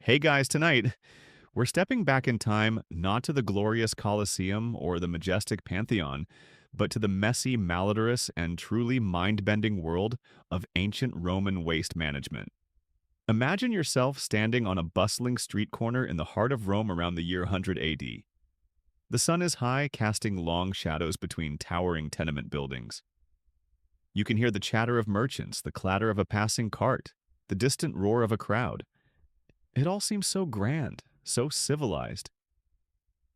Hey guys, tonight we're stepping back in time not to the glorious Colosseum or the majestic Pantheon, but to the messy, malodorous, and truly mind-bending world of ancient Roman waste management. Imagine yourself standing on a bustling street corner in the heart of Rome around the year 100 AD. The sun is high, casting long shadows between towering tenement buildings. You can hear the chatter of merchants, the clatter of a passing cart, the distant roar of a crowd. It all seems so grand, so civilized.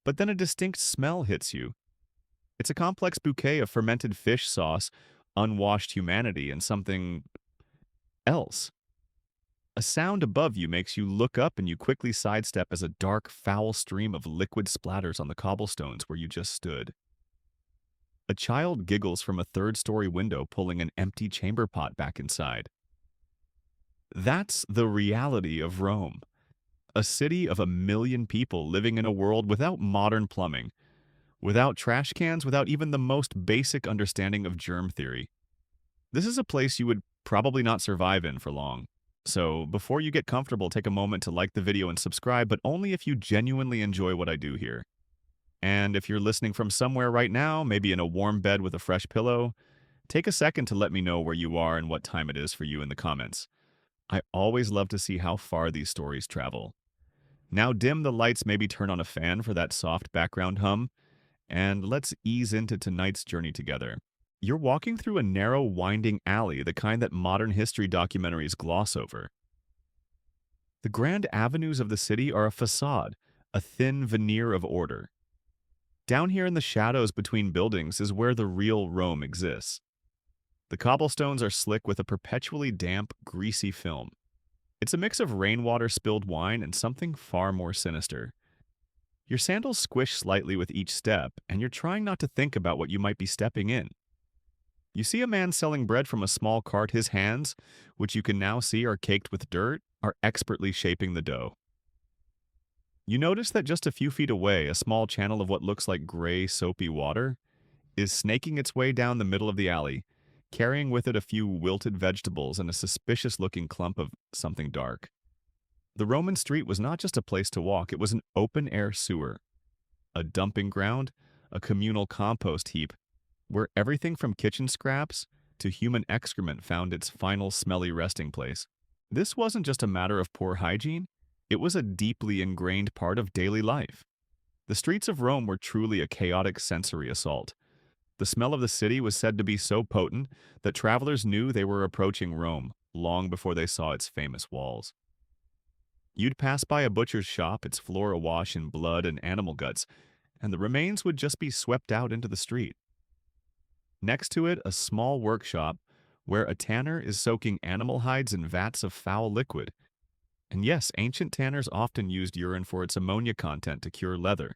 But then a distinct smell hits you. It's a complex bouquet of fermented fish sauce, unwashed humanity, and something else. A sound above you makes you look up and you quickly sidestep as a dark, foul stream of liquid splatters on the cobblestones where you just stood. A child giggles from a third-story window, pulling an empty chamber pot back inside. That's the reality of Rome. A city of 1 million people living in a world without modern plumbing, without trash cans, without even the most basic understanding of germ theory. This is a place you would probably not survive in for long. So before you get comfortable, take a moment to like the video and subscribe, but only if you genuinely enjoy what I do here. And if you're listening from somewhere right now, maybe in a warm bed with a fresh pillow, take a second to let me know where you are and what time it is for you in the comments. I always love to see how far these stories travel. Now dim the lights, maybe turn on a fan for that soft background hum, and let's ease into tonight's journey together. You're walking through a narrow, winding alley, the kind that modern history documentaries gloss over. The grand avenues of the city are a facade, a thin veneer of order. Down here in the shadows between buildings is where the real Rome exists. The cobblestones are slick with a perpetually damp, greasy film. It's a mix of rainwater, spilled wine, and something far more sinister. Your sandals squish slightly with each step, and you're trying not to think about what you might be stepping in. You see a man selling bread from a small cart. His hands, which you can now see are caked with dirt, are expertly shaping the dough. You notice that just a few feet away, a small channel of what looks like gray, soapy water is snaking its way down the middle of the alley, carrying with it a few wilted vegetables and a suspicious-looking clump of something dark. The Roman street was not just a place to walk, it was an open-air sewer, a dumping ground, a communal compost heap, where everything from kitchen scraps to human excrement found its final smelly resting place. This wasn't just a matter of poor hygiene, it was a deeply ingrained part of daily life. The streets of Rome were truly a chaotic sensory assault. The smell of the city was said to be so potent that travelers knew they were approaching Rome long before they saw its famous walls. You'd pass by a butcher's shop, its floor awash in blood and animal guts, and the remains would just be swept out into the street. Next to it, a small workshop where a tanner is soaking animal hides in vats of foul liquid. And yes, ancient tanners often used urine for its ammonia content to cure leather.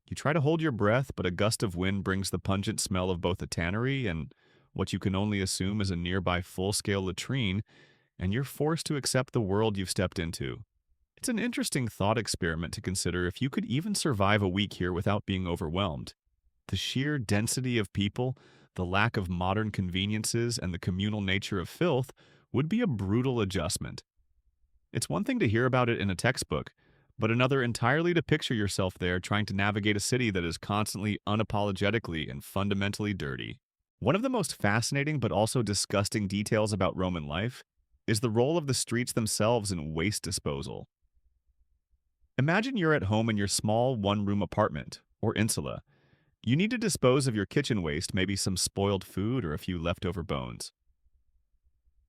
You try to hold your breath, but a gust of wind brings the pungent smell of both a tannery and what you can only assume is a nearby full-scale latrine, and you're forced to accept the world you've stepped into. It's an interesting thought experiment to consider if you could even survive a week here without being overwhelmed. The sheer density of people, the lack of modern conveniences, and the communal nature of filth would be a brutal adjustment. It's one thing to hear about it in a textbook, but another entirely to picture yourself there trying to navigate a city that is constantly, unapologetically, and fundamentally dirty. One of the most fascinating but also disgusting details about Roman life is the role of the streets themselves in waste disposal. Imagine you're at home in your small one-room apartment, or insula. You need to dispose of your kitchen waste, maybe some spoiled food or a few leftover bones.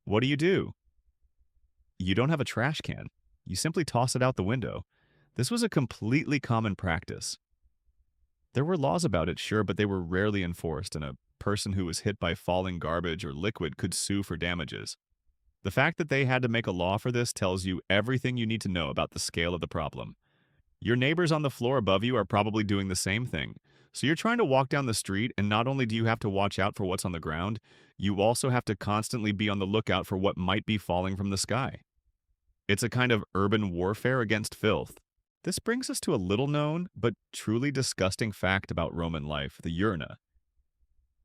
What do? You don't have a trash can. You simply toss it out the window. This was a completely common practice. There were laws about it, sure, but they were rarely enforced, and a person who was hit by falling garbage or liquid could sue for damages. The fact that they had to make a law for this tells you everything you need to know about the scale of the problem. Your neighbors on the floor above you are probably doing the same thing. So you're trying to walk down the street, and not only do you have to watch out for what's on the ground, you also have to constantly be on the lookout for what might be falling from the sky. It's a kind of urban warfare against filth. This brings us to a little-known, but truly disgusting fact about Roman life, the urina.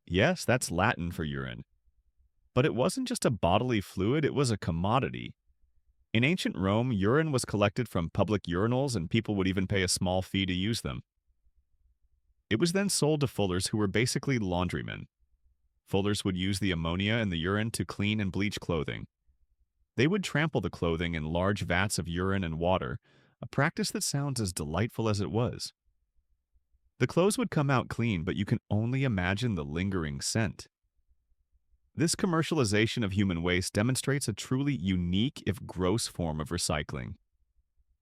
Yes, that's Latin for urine. But it wasn't just a bodily fluid, it was a commodity. In ancient Rome, urine was collected from public urinals and people would even pay a small fee to use them. It was then sold to fullers who were basically laundrymen. Fullers would use the ammonia in the urine to clean and bleach clothing. They would trample the clothing in large vats of urine and water, a practice that sounds as delightful as it was. The clothes would come out clean, but you can only imagine the lingering scent. This commercialization of human waste demonstrates a truly unique, if gross, form of recycling.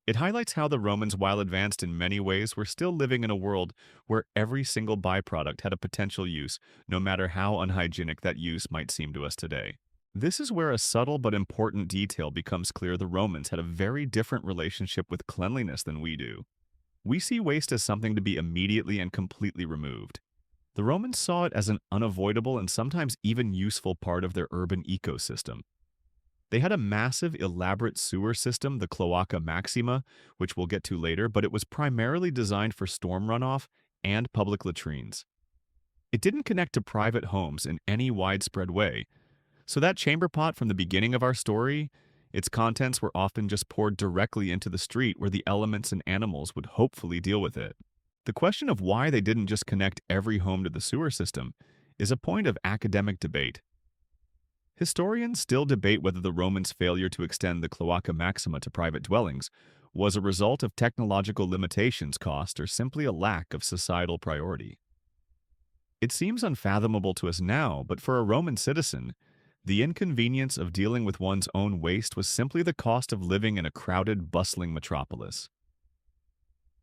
It highlights how the Romans, while advanced in many ways, were still living in a world where every single byproduct had a potential use, no matter how unhygienic that use might seem to us today. This is where a subtle but important detail becomes clear. The Romans had a very different relationship with cleanliness than we do. We see waste as something to be immediately and completely removed. The Romans saw it as an unavoidable and sometimes even useful part of their urban ecosystem. They had a massive, elaborate sewer system, the Cloaca Maxima, which we'll get to later, but it was primarily designed for storm runoff and public latrines. It didn't connect to private homes in any widespread way, so that chamber pot from the beginning of our story, its contents were often just poured directly into the street where the elements and animals would hopefully deal with it. The question of why they didn't just connect every home to the sewer system is a point of academic debate. Historians still debate whether the Romans' failure to extend the Cloaca Maxima to private dwellings was a result of technological limitations, cost, or simply a lack of societal priority. It seems unfathomable to us now, but for a Roman citizen, the inconvenience of dealing with one's own waste was simply the cost of living in a crowded, bustling metropolis.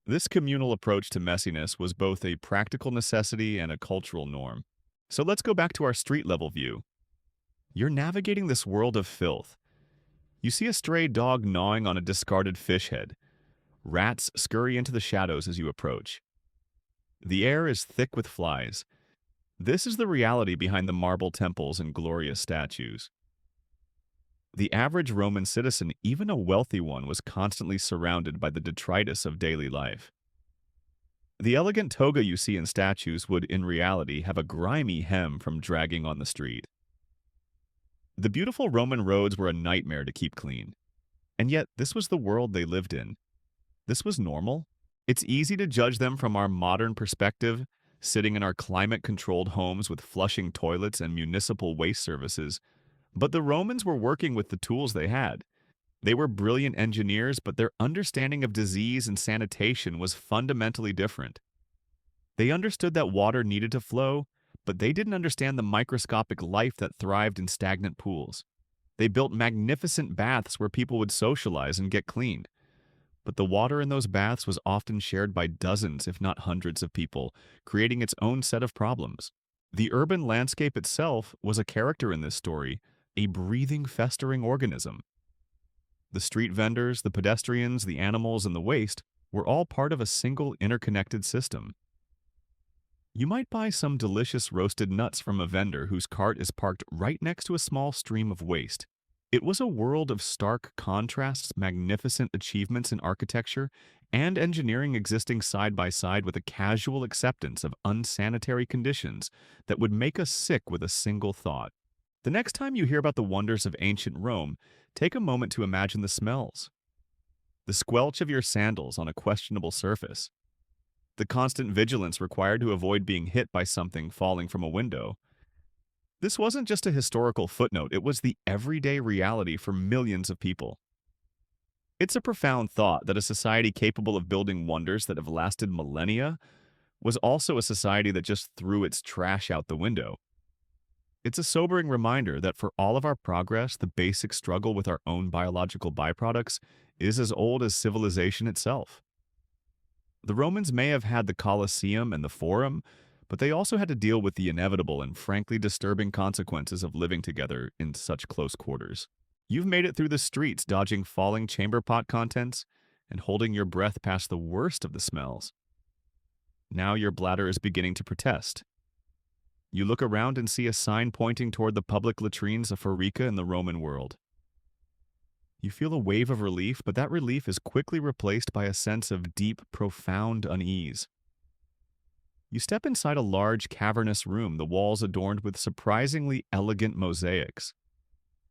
This communal approach to messiness was both a practical necessity and a cultural norm. So let's go back to our street-level view. You're navigating this world of filth. You see a stray dog gnawing on a discarded fish head. Rats scurry into the shadows as you approach. The air is thick with flies. This is the reality behind the marble temples and glorious statues. The average Roman citizen, even a wealthy one, was constantly surrounded by the detritus of daily life. The elegant toga you see in statues would, in reality, have a grimy hem from dragging on the street. The beautiful Roman roads were a nightmare to keep clean. And yet, this was the world they lived in. This was normal. It's easy to judge them from our modern perspective, sitting in our climate-controlled homes with flushing toilets and municipal waste services. But the Romans were working with the tools they had. They were brilliant engineers, but their understanding of disease and sanitation was fundamentally different. They understood that water needed to flow, but they didn't understand the microscopic life that thrived in stagnant pools. They built magnificent baths where people would socialize and get cleaned. But the water in those baths was often shared by dozens, if not hundreds of people, creating its own set of problems. The urban landscape itself was a character in this story, a breathing, festering organism. The street vendors, the pedestrians, the animals, and the waste were all part of a single interconnected system. You might buy some delicious roasted nuts from a vendor whose cart is parked right next to a small stream of waste. It was a world of stark contrasts, magnificent achievements in architecture, and engineering existing side by side with a casual acceptance of unsanitary conditions that would make us sick with a single thought. The next time you hear about the wonders of ancient Rome, take a moment to imagine the smells. The squelch of your sandals on a questionable surface. The constant vigilance required to avoid being hit by something falling from a window. This wasn't just a historical footnote, it was the everyday reality for millions of people. It's a profound thought that a society capable of building wonders that have lasted millennia was also a society that just threw its trash out the window. It's a sobering reminder that for all of our progress, the basic struggle with our own biological byproducts is as old as civilization itself. The Romans may have had the Colosseum and the Forum, but they also had to deal with the inevitable and frankly disturbing consequences of living together in such close quarters. You've made it through the streets dodging falling chamber pot contents and holding your breath past the worst of the smells. Now your bladder is beginning to protest. You look around and see a sign pointing toward the public latrines of Eureka in the Roman world. You feel a wave of relief, but that relief is quickly replaced by a sense of deep, profound unease. You step inside a large, cavernous room, the walls adorned with surprisingly elegant mosaics.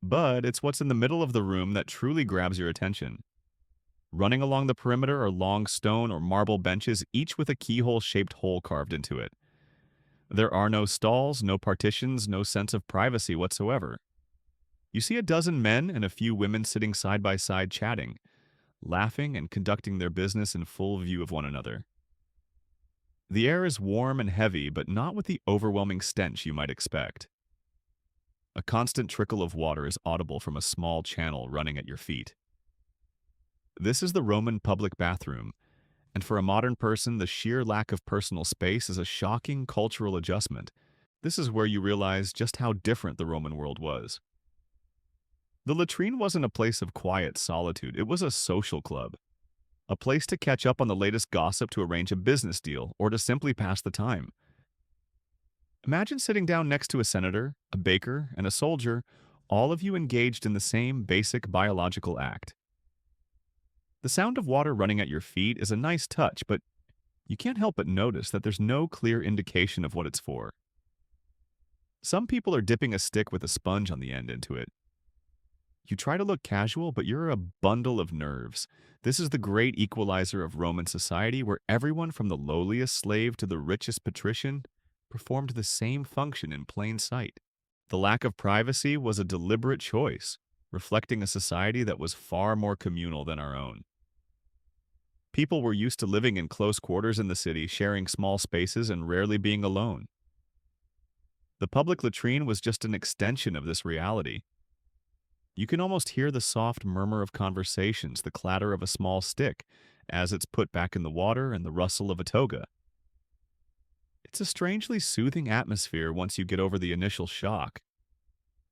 But it's what's in the middle of the room that truly grabs your attention. Running along the perimeter are long stone or marble benches, each with a keyhole-shaped hole carved into it. There are no stalls, no partitions, no sense of privacy whatsoever. You see a dozen men and a few women sitting side by side chatting, laughing and conducting their business in full view of one another. The air is warm and heavy, but not with the overwhelming stench you might expect. A constant trickle of water is audible from a small channel running at your feet. This is the Roman public bathroom, and for a modern person, the sheer lack of personal space is a shocking cultural adjustment. This is where you realize just how different the Roman world was. The latrine wasn't a place of quiet solitude, it was a social club. A place to catch up on the latest gossip, to arrange a business deal, or to simply pass the time. Imagine sitting down next to a senator, a baker, and a soldier, all of you engaged in the same basic biological act. The sound of water running at your feet is a nice touch, but you can't help but notice that there's no clear indication of what it's for. Some people are dipping a stick with a sponge on the end into it. You try to look casual, but you're a bundle of nerves. This is the great equalizer of Roman society, where everyone from the lowliest slave to the richest patrician performed the same function in plain sight. The lack of privacy was a deliberate choice, reflecting a society that was far more communal than our own. People were used to living in close quarters in the city, sharing small spaces and rarely being alone. The public latrine was just an extension of this reality. You can almost hear the soft murmur of conversations, the clatter of a small stick as it's put back in the water, and the rustle of a toga. It's a strangely soothing atmosphere once you get over the initial shock.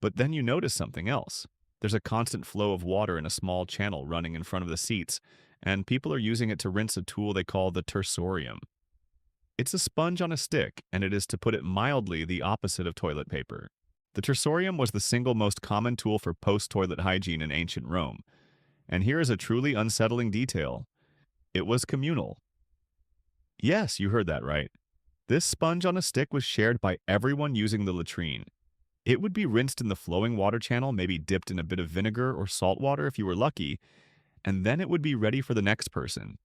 But then you notice something else. There's a constant flow of water in a small channel running in front of the seats, and people are using it to rinse a tool they call the tersorium. It's a sponge on a stick, and it is, to put it mildly, the opposite of toilet paper. The tersorium was the single most common tool for post-toilet hygiene in ancient Rome. And here is a truly unsettling detail. It was communal. Yes, you heard that right. This sponge on a stick was shared by everyone using the latrine. It would be rinsed in the flowing water channel, maybe dipped in a bit of vinegar or salt water if you were lucky, and then it would be ready for the next person.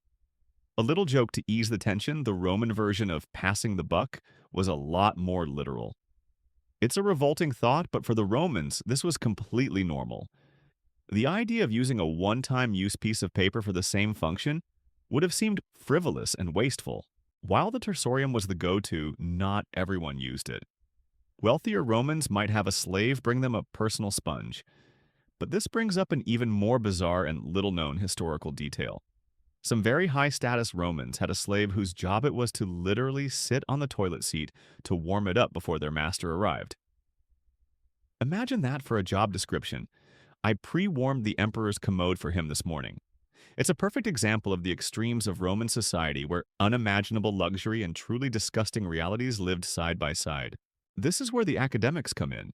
A little joke to ease the tension, the Roman version of passing the buck was a lot more literal. It's a revolting thought, but for the Romans, this was completely normal. The idea of using a one-time use piece of paper for the same function would have seemed frivolous and wasteful. While the tersorium was the go-to, not everyone used it. Wealthier Romans might have a slave bring them a personal sponge. But this brings up an even more bizarre and little-known historical detail. Some very high-status Romans had a slave whose job it was to literally sit on the toilet seat to warm it up before their master arrived. Imagine that for a job description. I pre-warmed the emperor's commode for him this morning. It's a perfect example of the extremes of Roman society, where unimaginable luxury and truly disgusting realities lived side by side. This is where the academics come in.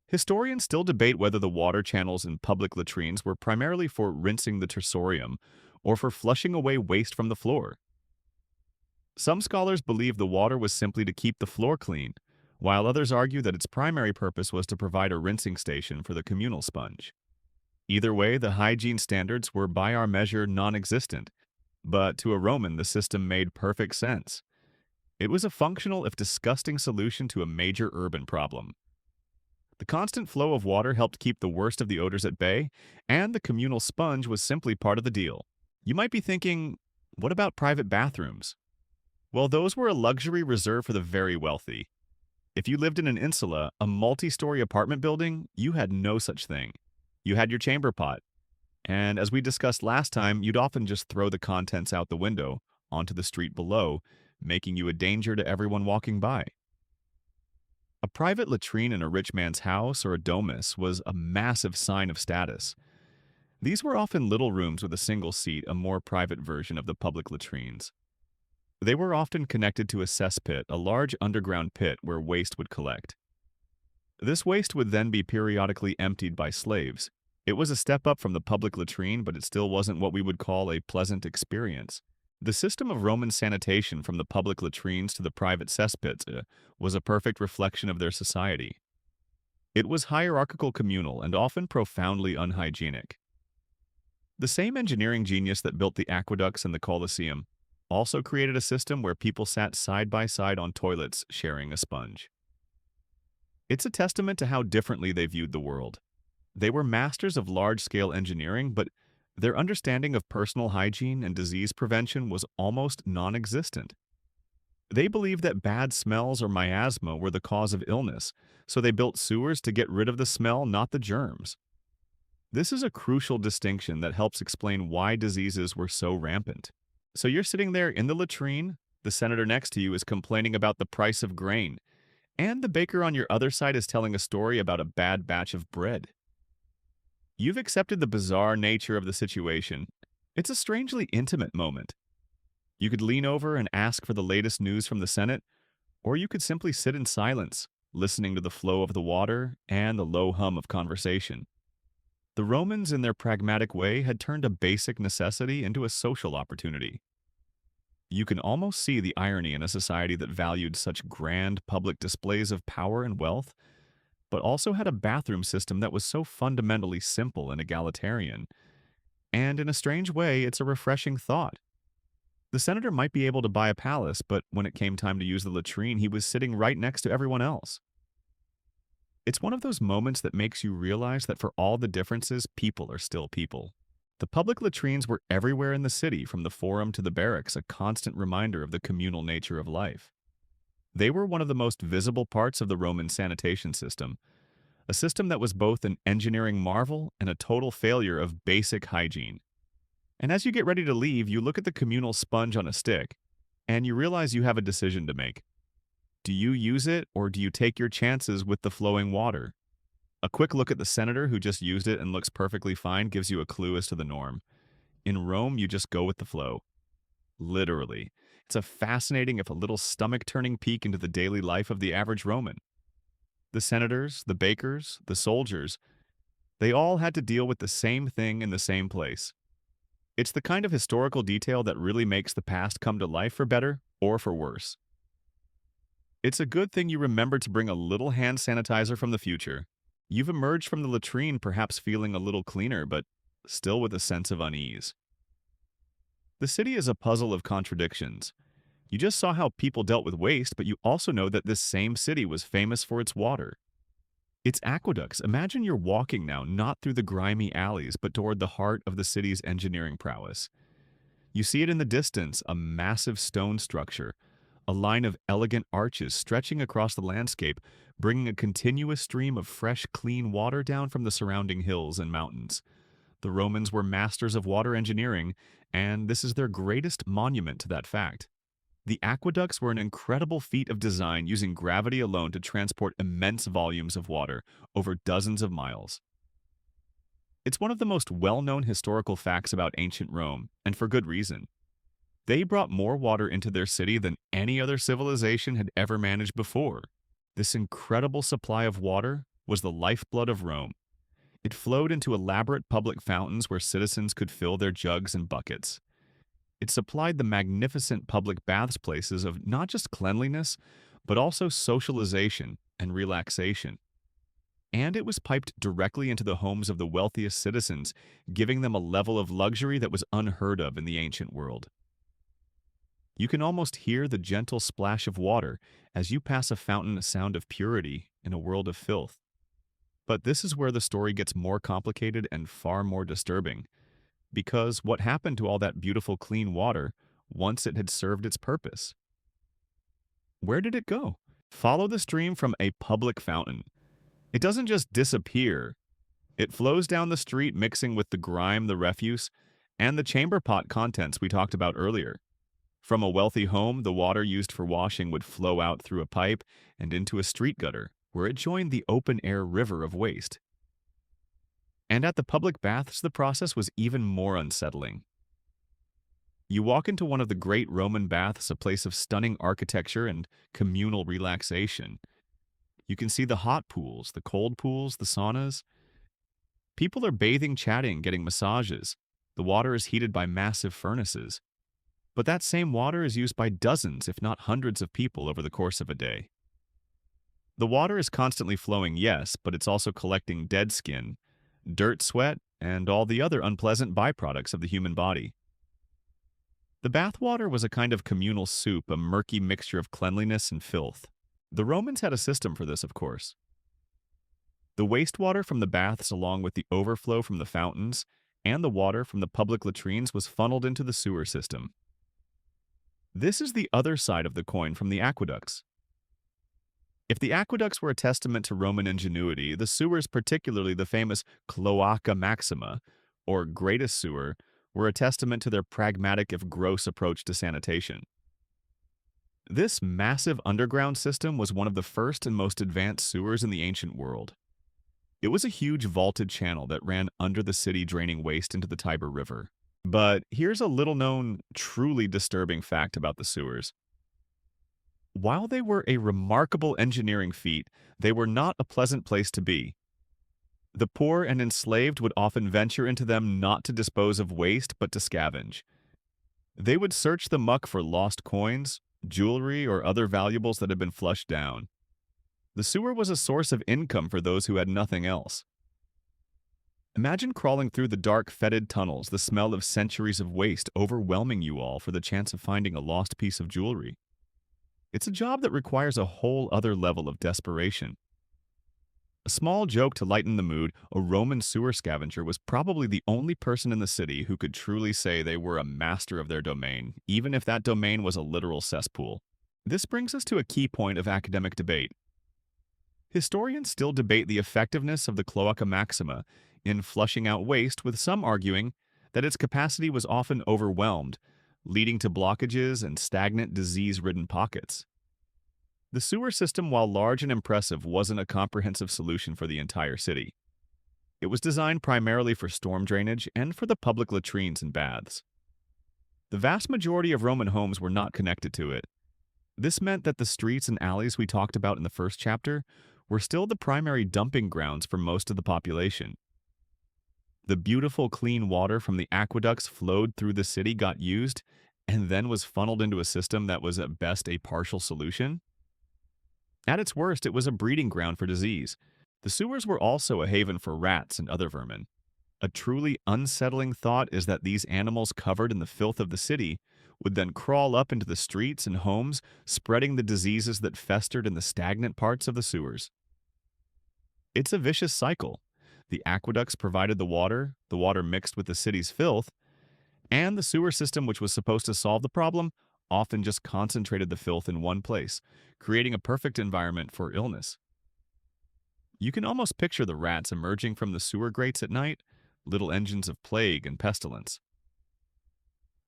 Historians still debate whether the water channels in public latrines were primarily for rinsing the tersorium or for flushing away waste from the floor. Some scholars believe the water was simply to keep the floor clean, while others argue that its primary purpose was to provide a rinsing station for the communal sponge. Either way, the hygiene standards were by our measure non-existent, but to a Roman the system made perfect sense. It was a functional, if disgusting, solution to a major urban problem. The constant flow of water helped keep the worst of the odors at bay, and the communal sponge was simply part of the deal. You might be thinking, what about private bathrooms? Well, those were a luxury reserved for the very wealthy. If you lived in an insula, a multi-story apartment building, you had no such thing. You had your chamber pot. And as we discussed last time, you'd often just throw the contents out the window onto the street below, making you a danger to everyone walking by. A private latrine in a rich man's house or a domus was a massive sign of status. These were often little rooms with a single seat, a more private version of the public latrines. They were often connected to a cesspit, a large underground pit where waste would collect. This waste would then be periodically emptied by slaves. It was a step up from the public latrine, but it still wasn't what we would call a pleasant experience. The system of Roman sanitation, from the public latrines to the private cesspits, was a perfect reflection of their society. It was hierarchical communal and often profoundly unhygienic. The same engineering genius that built the aqueducts and the Colosseum also created a system where people sat side by side on toilets sharing a sponge. It's a testament to how differently they viewed the world. They were masters of large-scale engineering, but their understanding of personal hygiene and disease prevention was almost non-existent. They believed that bad smells or miasma were the cause of illness, so they built sewers to get rid of the smell, not the germs. This is a crucial distinction that helps explain why diseases were so rampant. So you're sitting there in the latrine, the senator next to you is complaining about the price of grain, and the baker on your other side is telling a story about a bad batch of bread. You've accepted the bizarre nature of the situation. It's a strangely intimate moment. You could lean over and ask for the latest news from the Senate, or you could simply sit in silence, listening to the flow of the water and the low hum of conversation. The Romans, in their pragmatic way, had turned a basic necessity into a social opportunity. You can almost see the irony in a society that valued such grand public displays of power and wealth, but also had a bathroom system that was so fundamentally simple and egalitarian. And in a strange way, it's a refreshing thought. The senator might be able to buy a palace, but when it came time to use the latrine, he was sitting right next to everyone else. It's one of those moments that makes you realize that for all the differences, people are still people. The public latrines were everywhere in the city, from the forum to the barracks, a constant reminder of the communal nature of life. They were one of the most visible parts of the Roman sanitation system, a system that was both an engineering marvel and a total failure of basic hygiene. And as you get ready to leave, you look at the communal sponge on a stick, and you realize you have a decision to make. Do you use it, or do you take your chances with the flowing water? A quick look at the senator who just used it and looks perfectly fine gives you a clue as to the norm. In Rome, you just go with the flow. Literally. It's a fascinating, if a little stomach-turning peek into the daily life of the average Roman. The senators, the bakers, the soldiers, they all had to deal with the same thing in the same place. It's the kind of historical detail that really makes the past come to life for better or for worse. It's a good thing you remember to bring a little hand sanitizer from the future. You've emerged from the latrine perhaps feeling a little cleaner, but still with a sense of unease. The city is a puzzle of contradictions. You just saw how people dealt with waste, but you also know that this same city was famous for its water. Its aqueducts. Imagine you're walking now, not through the grimy alleys, but toward the heart of the city's engineering prowess. You see it in the distance, a massive stone structure, a line of elegant arches stretching across the landscape, bringing a continuous stream of fresh, clean water down from the surrounding hills and mountains. The Romans were masters of water engineering, and this is their greatest monument to that fact. The aqueducts were an incredible feat of design using gravity alone to transport immense volumes of water over dozens of miles. It's one of the most well-known historical facts about ancient Rome, and for good reason. They brought more water into their city than any other civilization had ever managed before. This incredible supply of water was the lifeblood of Rome. It flowed into elaborate public fountains where citizens could fill their jugs and buckets. It supplied the magnificent public baths places of not just cleanliness, but also socialization and relaxation. And it was piped directly into the homes of the wealthiest citizens, giving them a level of luxury that was unheard of in the ancient world. You can almost hear the gentle splash of water as you pass a fountain, a sound of purity in a world of filth. But this is where the story gets more complicated and far more disturbing. Because what happened to all that beautiful clean water once it had served its purpose? Where did it go? Follow the stream from a public fountain. It doesn't just disappear. It flows down the street mixing with the grime, the refuse, and the chamber pot contents we talked about earlier. From a wealthy home, the water used for washing would flow out through a pipe and into a street gutter, where it joined the open-air river of waste. And at the public baths, the process was even more unsettling. You walk into one of the great Roman baths, a place of stunning architecture and communal relaxation. You can see the hot pools, the cold pools, the saunas. People are bathing, chatting, getting massages. The water is heated by massive furnaces. But that same water is used by dozens, if not hundreds of people over the course of a day. The water is constantly flowing, yes, but it's also collecting dead skin, dirt, sweat, and all the other unpleasant byproducts of the human body. The bathwater was a kind of communal soup, a murky mixture of cleanliness and filth. The Romans had a system for this, of course. The wastewater from the baths, along with the overflow from the fountains, and the water from the public latrines was funneled into the sewer system. This is the other side of the coin from the aqueducts. If the aqueducts were a testament to Roman ingenuity, the sewers, particularly the famous Cloaca Maxima, or greatest sewer, were a testament to their pragmatic if gross approach to sanitation. This massive underground system was one of the first and most advanced sewers in the ancient world. It was a huge vaulted channel that ran under the city, draining waste into the Tiber River. But here's a little-known, truly disturbing fact about the sewers. While they were a remarkable engineering feat, they were not a pleasant place to be. The poor and enslaved would often venture into them not to dispose of waste, but to scavenge. They would search the muck for lost coins, jewelry, or other valuables that had been flushed down. The sewer was a source of income for those who had nothing else. Imagine crawling through the dark, fetid tunnels, the smell of centuries of waste overwhelming you all for the chance of finding a lost piece of jewelry. It's a job that requires a whole other level of desperation. A small joke to lighten the mood, a Roman sewer scavenger was probably the only person in the city who could truly say they were a master of their domain, even if that domain was a literal cesspool. This brings us to a key point of academic debate. Historians still debate the effectiveness of the Cloaca Maxima in flushing out waste, with some arguing that its capacity was often overwhelmed, leading to blockages and stagnant, disease-ridden pockets. The sewer system, while large and impressive, wasn't a comprehensive solution for the entire city. It was designed primarily for storm drainage and for the public latrines and baths. The vast majority of Roman homes were not connected to it. This meant that the streets and alleys we talked about in the first chapter were still the primary dumping grounds for most of the population. The beautiful, clean water from the aqueducts flowed through the city, got used, and then was funneled into a system that was at best a partial solution. At its worst, it was a breeding ground for disease. The sewers were also a haven for rats and other vermin. A truly unsettling thought is that these animals, covered in the filth of the city, would then crawl up into the streets and homes, spreading the diseases that festered in the stagnant parts of the sewers. It's a vicious cycle. The aqueducts provided the water mixed with the city's filth, and the sewer system, which was supposed to solve the problem, often just concentrated the filth in one place, creating a perfect environment for illness. You can almost picture the rats emerging from the sewer grates at night, little engines of plague and pestilence.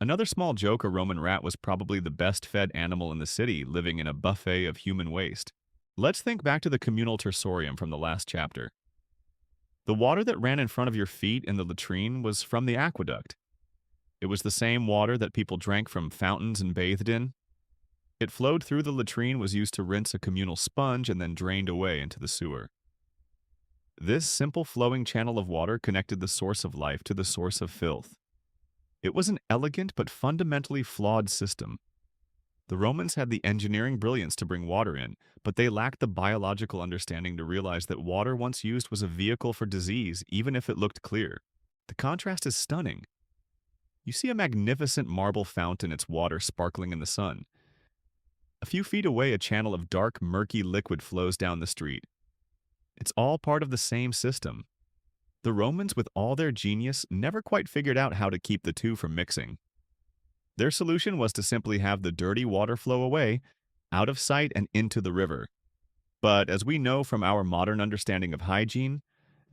Another small joke, a Roman rat was probably the best-fed animal in the city, living in a buffet of human waste. Let's think back to the communal tersorium from the last chapter. The water that ran in front of your feet in the latrine was from the aqueduct. It was the same water that people drank from fountains and bathed in. It flowed through the latrine, was used to rinse a communal sponge, and then drained away into the sewer. This simple flowing channel of water connected the source of life to the source of filth. It was an elegant but fundamentally flawed system. The Romans had the engineering brilliance to bring water in, but they lacked the biological understanding to realize that water once used was a vehicle for disease, even if it looked clear. The contrast is stunning. You see a magnificent marble fountain, its water sparkling in the sun. A few feet away, a channel of dark, murky liquid flows down the street. It's all part of the same system. The Romans, with all their genius, never quite figured out how to keep the two from mixing. Their solution was to simply have the dirty water flow away, out of sight and into the river. But as we know from our modern understanding of hygiene,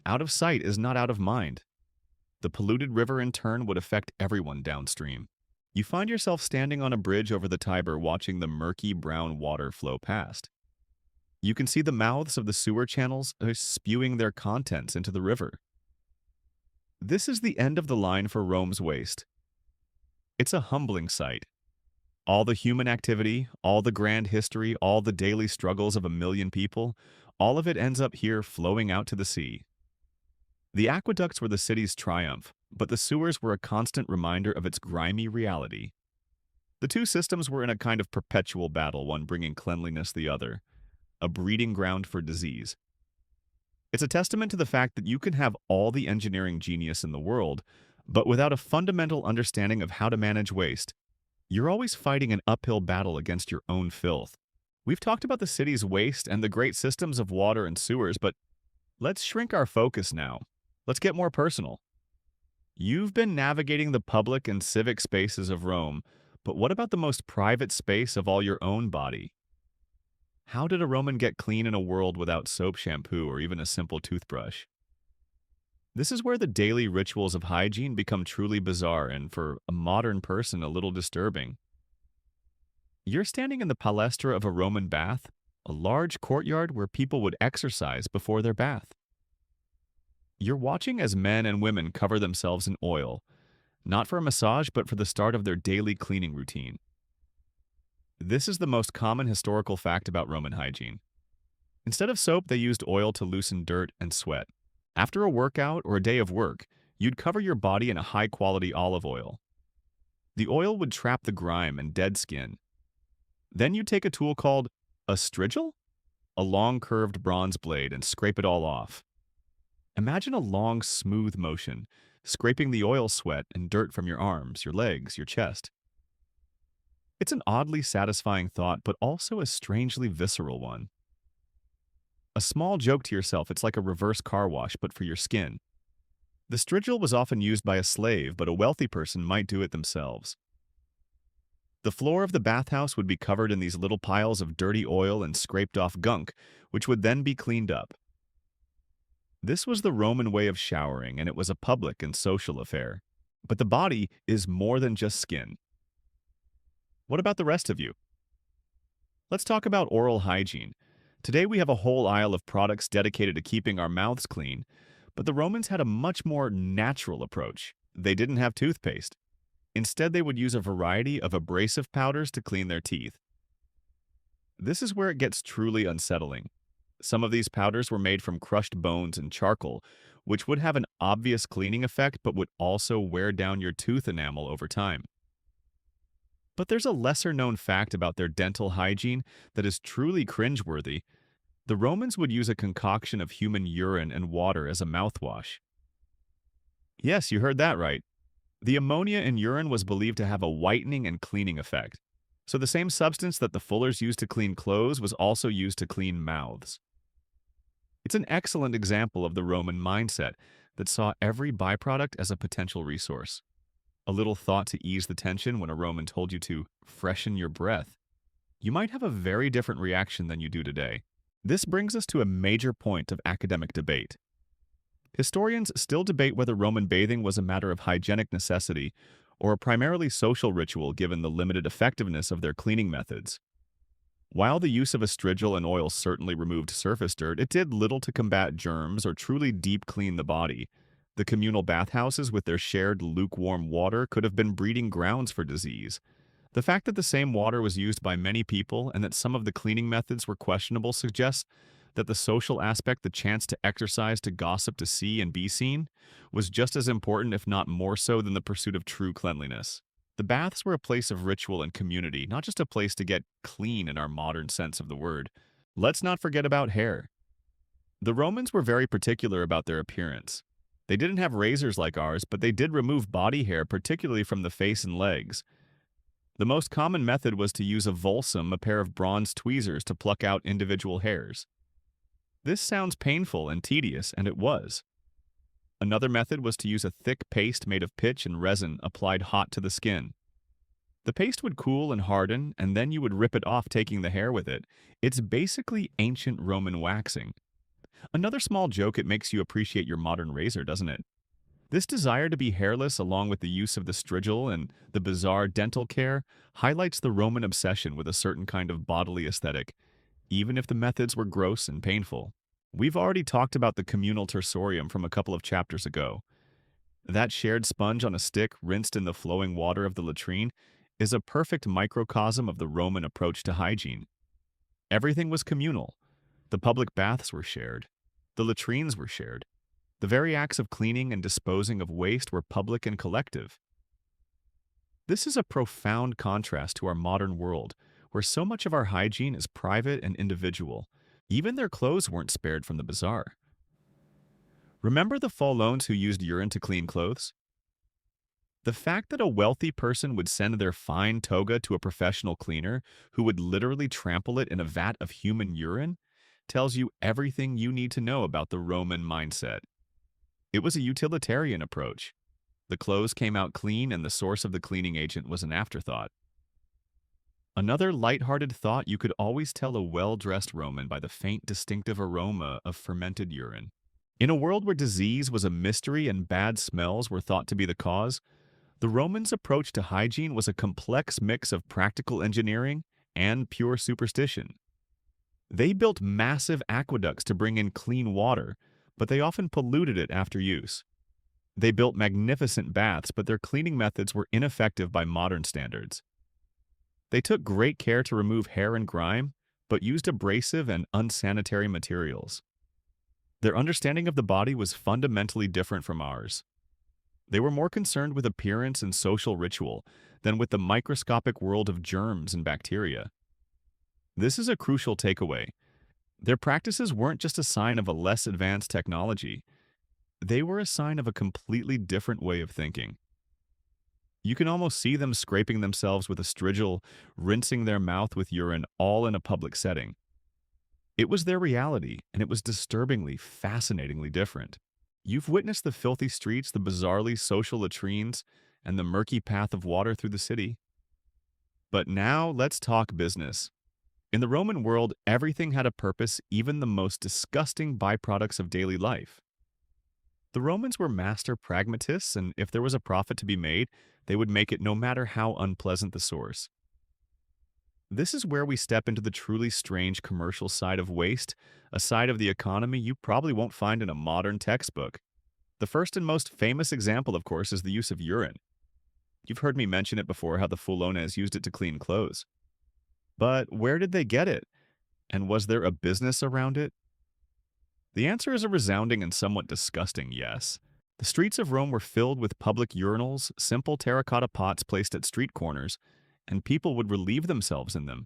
out of sight is not out of mind. The polluted river in turn would affect everyone downstream. You find yourself standing on a bridge over the Tiber, watching the murky brown water flow past. You can see the mouths of the sewer channels spewing their contents into the river. This is the end of the line for Rome's waste. It's a humbling sight. All the human activity, all the grand history, all the daily struggles of a million people, all of it ends up here, flowing out to the sea. The aqueducts were the city's triumph, but the sewers were a constant reminder of its grimy reality. The two systems were in a kind of perpetual battle, one bringing cleanliness, the other. a breeding ground for disease. It's a testament to the fact that you can have all the engineering genius in the world, but without a fundamental understanding of how to manage waste, you're always fighting an uphill battle against your own filth. We've talked about the city's waste and the great systems of water and sewers, but let's shrink our focus now. Let's get more personal. You've been navigating the public and civic spaces of Rome, but what about the most private space of all your own body? How did a Roman get clean in a world without soap, shampoo, or even a simple toothbrush? This is where the daily rituals of hygiene become truly bizarre and, for a modern person, a little disturbing. You're standing in the palestra of a Roman bath, a large courtyard where people would exercise before their bath. You're watching as men and women cover themselves in oil, not for a massage, but for the start of their daily cleaning routine. This is the most common historical fact about Roman hygiene. Instead of soap, they used oil to loosen dirt and sweat. After a workout or a day of work, you'd cover your body in a high-quality olive oil. The oil would trap the grime and dead skin. Then you'd take a tool called a strigil, a long curved bronze blade, and scrape it all off. Imagine a long, smooth motion, scraping the oil sweat and dirt from your arms, your legs, your chest. It's an oddly satisfying thought, but also a strangely visceral one. A small joke to yourself, it's like a reverse car wash, but for your skin. The strigil was often used by a slave, but a wealthy person might do it themselves. The floor of the bathhouse would be covered in these little piles of dirty oil and scraped off gunk, which would then be cleaned up. This was the Roman way of showering, and it was a public and social affair. But the body is more than just skin. What about the rest of you? Let's talk about oral hygiene. Today we have a whole aisle of products dedicated to keeping our mouths clean, but the Romans had a much more natural approach. They didn't have toothpaste. Instead, they would use a variety of abrasive powders to clean their teeth. This is where it gets truly unsettling. Some of these powders were made from crushed bones and charcoal, which would have an obvious cleaning effect but would also wear down your tooth enamel over time. But there's a lesser-known fact about their dental hygiene that is truly cringeworthy. The Romans would use a concoction of human urine and water as a mouthwash. Yes, you heard that right. The ammonia in urine was believed to have a whitening and cleaning effect. So the same substance that the fullers used to clean clothes was also used to clean mouths. It's an excellent example of the Roman mindset that saw every byproduct as a potential resource. A little thought to ease the tension when a Roman told you to freshen your breath. You might have a very different reaction than you do today. This brings us to a major point of academic debate. Historians still debate whether Roman bathing was a matter of hygienic necessity or a primarily social ritual given the limited effectiveness of their cleaning methods. While the use of a strigil and oil certainly removed surface dirt, it did little to combat germs or truly deep clean the body. The communal bathhouses with their shared lukewarm water could have been breeding grounds for disease. The fact that the same water was used by many people and that some of the cleaning methods were questionable suggests that the social aspect, the chance to exercise, to gossip, to see and be seen, was just as important, if not more so, than the pursuit of true cleanliness. The baths were a place of ritual and community, not just a place to get clean in our modern sense of the word. Let's not forget about hair. The Romans were very particular about their appearance. They didn't have razors like ours, but they did remove body hair, particularly from the face and legs. The most common method was to use a volsum, a pair of bronze tweezers, to pluck out individual hairs. This sounds painful and tedious, and it was. Another method was to use a thick paste made of pitch and resin applied hot to the skin. The paste would cool and harden, and then you would rip it off, taking the hair with it. It's basically ancient Roman waxing. Another small joke, it makes you appreciate your modern razor, doesn't it? This desire to be hairless, along with the use of the strigil and the bizarre dental care, highlights the Roman obsession with a certain kind of bodily aesthetic, even if the methods were gross and painful. We've already talked about the communal tersorium from a couple of chapters ago. That shared sponge on a stick, rinsed in the flowing water of the latrine, is a perfect microcosm of the Roman approach to hygiene. Everything was communal. The public baths were shared. The latrines were shared. The very acts of cleaning and disposing of waste were public and collective. This is a profound contrast to our modern world, where so much of our hygiene is private and individual. Even their clothes weren't spared from the bizarre. Remember the Faulones who used urine to clean clothes? The fact that a wealthy person would send their fine toga to a professional cleaner who would literally trample it in a vat of human urine tells you everything you need to know about the Roman mindset. It was a utilitarian approach. The clothes came out clean and the source of the cleaning agent was an afterthought. Another lighthearted thought: you could always tell a well-dressed Roman by the faint distinctive aroma of fermented urine. In a world where disease was a mystery and bad smells were thought to be the cause, the Romans' approach to hygiene was a complex mix of practical engineering and pure superstition. They built massive aqueducts to bring in clean water, but they often polluted it after use. They built magnificent baths, but their cleaning methods were ineffective by modern standards. They took great care to remove hair and grime, but used abrasive and unsanitary materials. Their understanding of the body was fundamentally different from ours. They were more concerned with appearance and social ritual than with the microscopic world of germs and bacteria. This is a crucial takeaway. Their practices weren't just a sign of a less advanced technology. They were a sign of a completely different way of thinking. You can almost see them scraping themselves with a strigil, rinsing their mouth with urine, all in a public setting. It was their reality, and it was disturbingly, fascinatingly different. You've witnessed the filthy streets, the bizarrely social latrines, and the murky path of water through the city. But now let's talk business. In the Roman world, everything had a purpose, even the most disgusting byproducts of daily life. The Romans were master pragmatists, and if there was a profit to be made, they would make it no matter how unpleasant the source. This is where we step into the truly strange commercial side of waste, a side of the economy you probably won't find in a modern textbook. The first and most famous example, of course, is the use of urine. You've heard me mention it before, how the Faulones used it to clean clothes. But where did they get it? And was there a business around it? The answer is a resounding and somewhat disgusting yes. The streets of Rome were filled with public urinals, simple terracotta pots placed at street corners, and people would relieve themselves in them.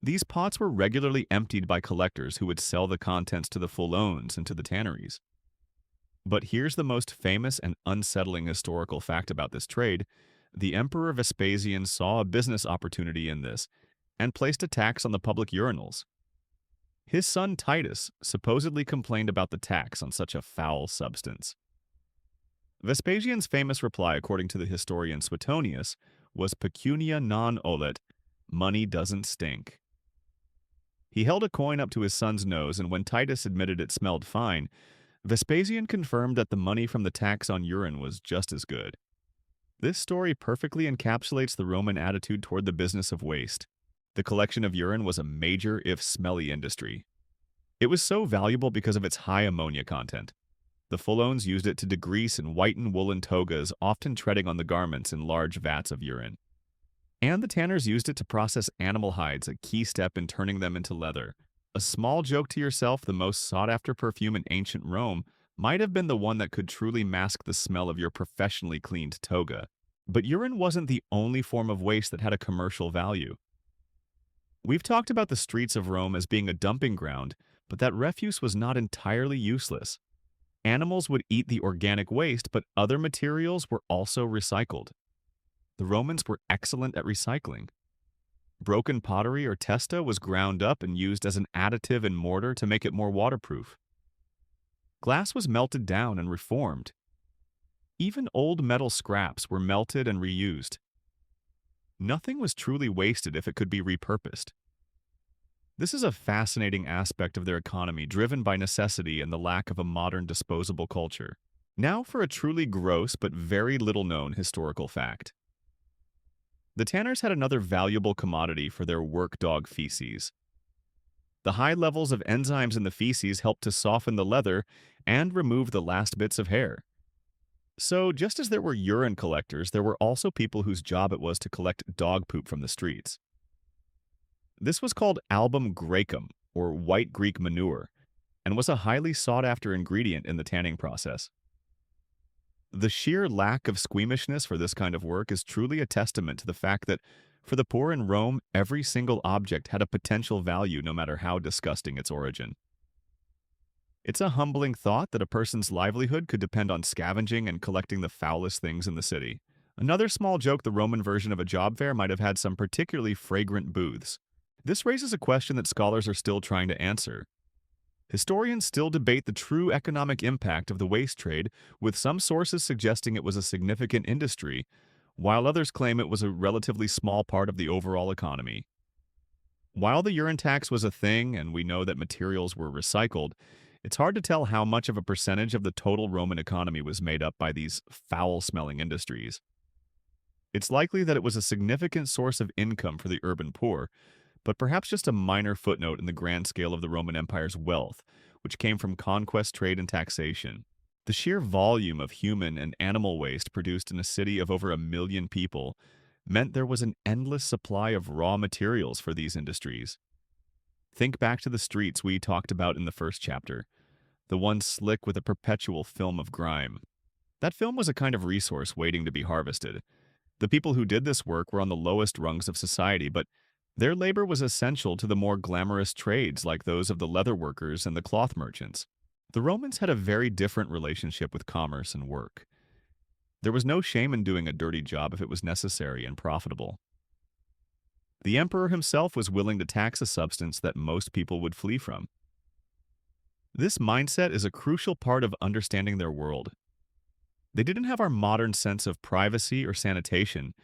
These pots were regularly emptied by collectors who would sell the contents to the Faulones and to the tanneries. But here's the most famous and unsettling historical fact about this trade. The Emperor Vespasian saw a business opportunity in this and placed a tax on the public urinals. His son Titus supposedly complained about the tax on such a foul substance. Vespasian's famous reply, according to the historian Suetonius, was pecunia non olet, money doesn't stink. He held a coin up to his son's nose, and when Titus admitted it smelled fine, Vespasian confirmed that the money from the tax on urine was just as good. This story perfectly encapsulates the Roman attitude toward the business of waste. The collection of urine was a major, if smelly, industry. It was so valuable because of its high ammonia content. The Faulones used it to degrease and whiten woolen togas, often treading on the garments in large vats of urine. And the tanners used it to process animal hides, a key step in turning them into leather. A small joke to yourself: the most sought-after perfume in ancient Rome might have been the one that could truly mask the smell of your professionally cleaned toga. But urine wasn't the only form of waste that had a commercial value. We've talked about the streets of Rome as being a dumping ground, but that refuse was not entirely useless. Animals would eat the organic waste, but other materials were also recycled. The Romans were excellent at recycling. Broken pottery or testa was ground up and used as an additive in mortar to make it more waterproof. Glass was melted down and reformed. Even old metal scraps were melted and reused. Nothing was truly wasted if it could be repurposed. This is a fascinating aspect of their economy, driven by necessity and the lack of a modern disposable culture. Now for a truly gross but very little-known historical fact. The tanners had another valuable commodity for their work dog feces. The high levels of enzymes in the feces helped to soften the leather and remove the last bits of hair. So, just as there were urine collectors, there were also people whose job it was to collect dog poop from the streets. This was called album graecum, or white Greek manure, and was a highly sought-after ingredient in the tanning process. The sheer lack of squeamishness for this kind of work is truly a testament to the fact that for the poor in Rome, every single object had a potential value no matter how disgusting its origin. It's a humbling thought that a person's livelihood could depend on scavenging and collecting the foulest things in the city. Another small joke: the Roman version of a job fair might have had some particularly fragrant booths. This raises a question that scholars are still trying to answer. Historians still debate the true economic impact of the waste trade, with some sources suggesting it was a significant industry, while others claim it was a relatively small part of the overall economy. While the urine tax was a thing and we know that materials were recycled, it's hard to tell how much of a percentage of the total Roman economy was made up by these foul-smelling industries. It's likely that it was a significant source of income for the urban poor, but perhaps just a minor footnote in the grand scale of the Roman Empire's wealth, which came from conquest, trade, and taxation. The sheer volume of human and animal waste produced in a city of over 1 million people meant there was an endless supply of raw materials for these industries. Think back to the streets we talked about in the first chapter, the ones slick with a perpetual film of grime. That film was a kind of resource waiting to be harvested. The people who did this work were on the lowest rungs of society, but their labor was essential to the more glamorous trades like those of the leather workers and the cloth merchants. The Romans had a very different relationship with commerce and work. There was no shame in doing a dirty job if it was necessary and profitable. The emperor himself was willing to tax a substance that most people would flee from. This mindset is a crucial part of understanding their world. They didn't have our modern sense of privacy or sanitation,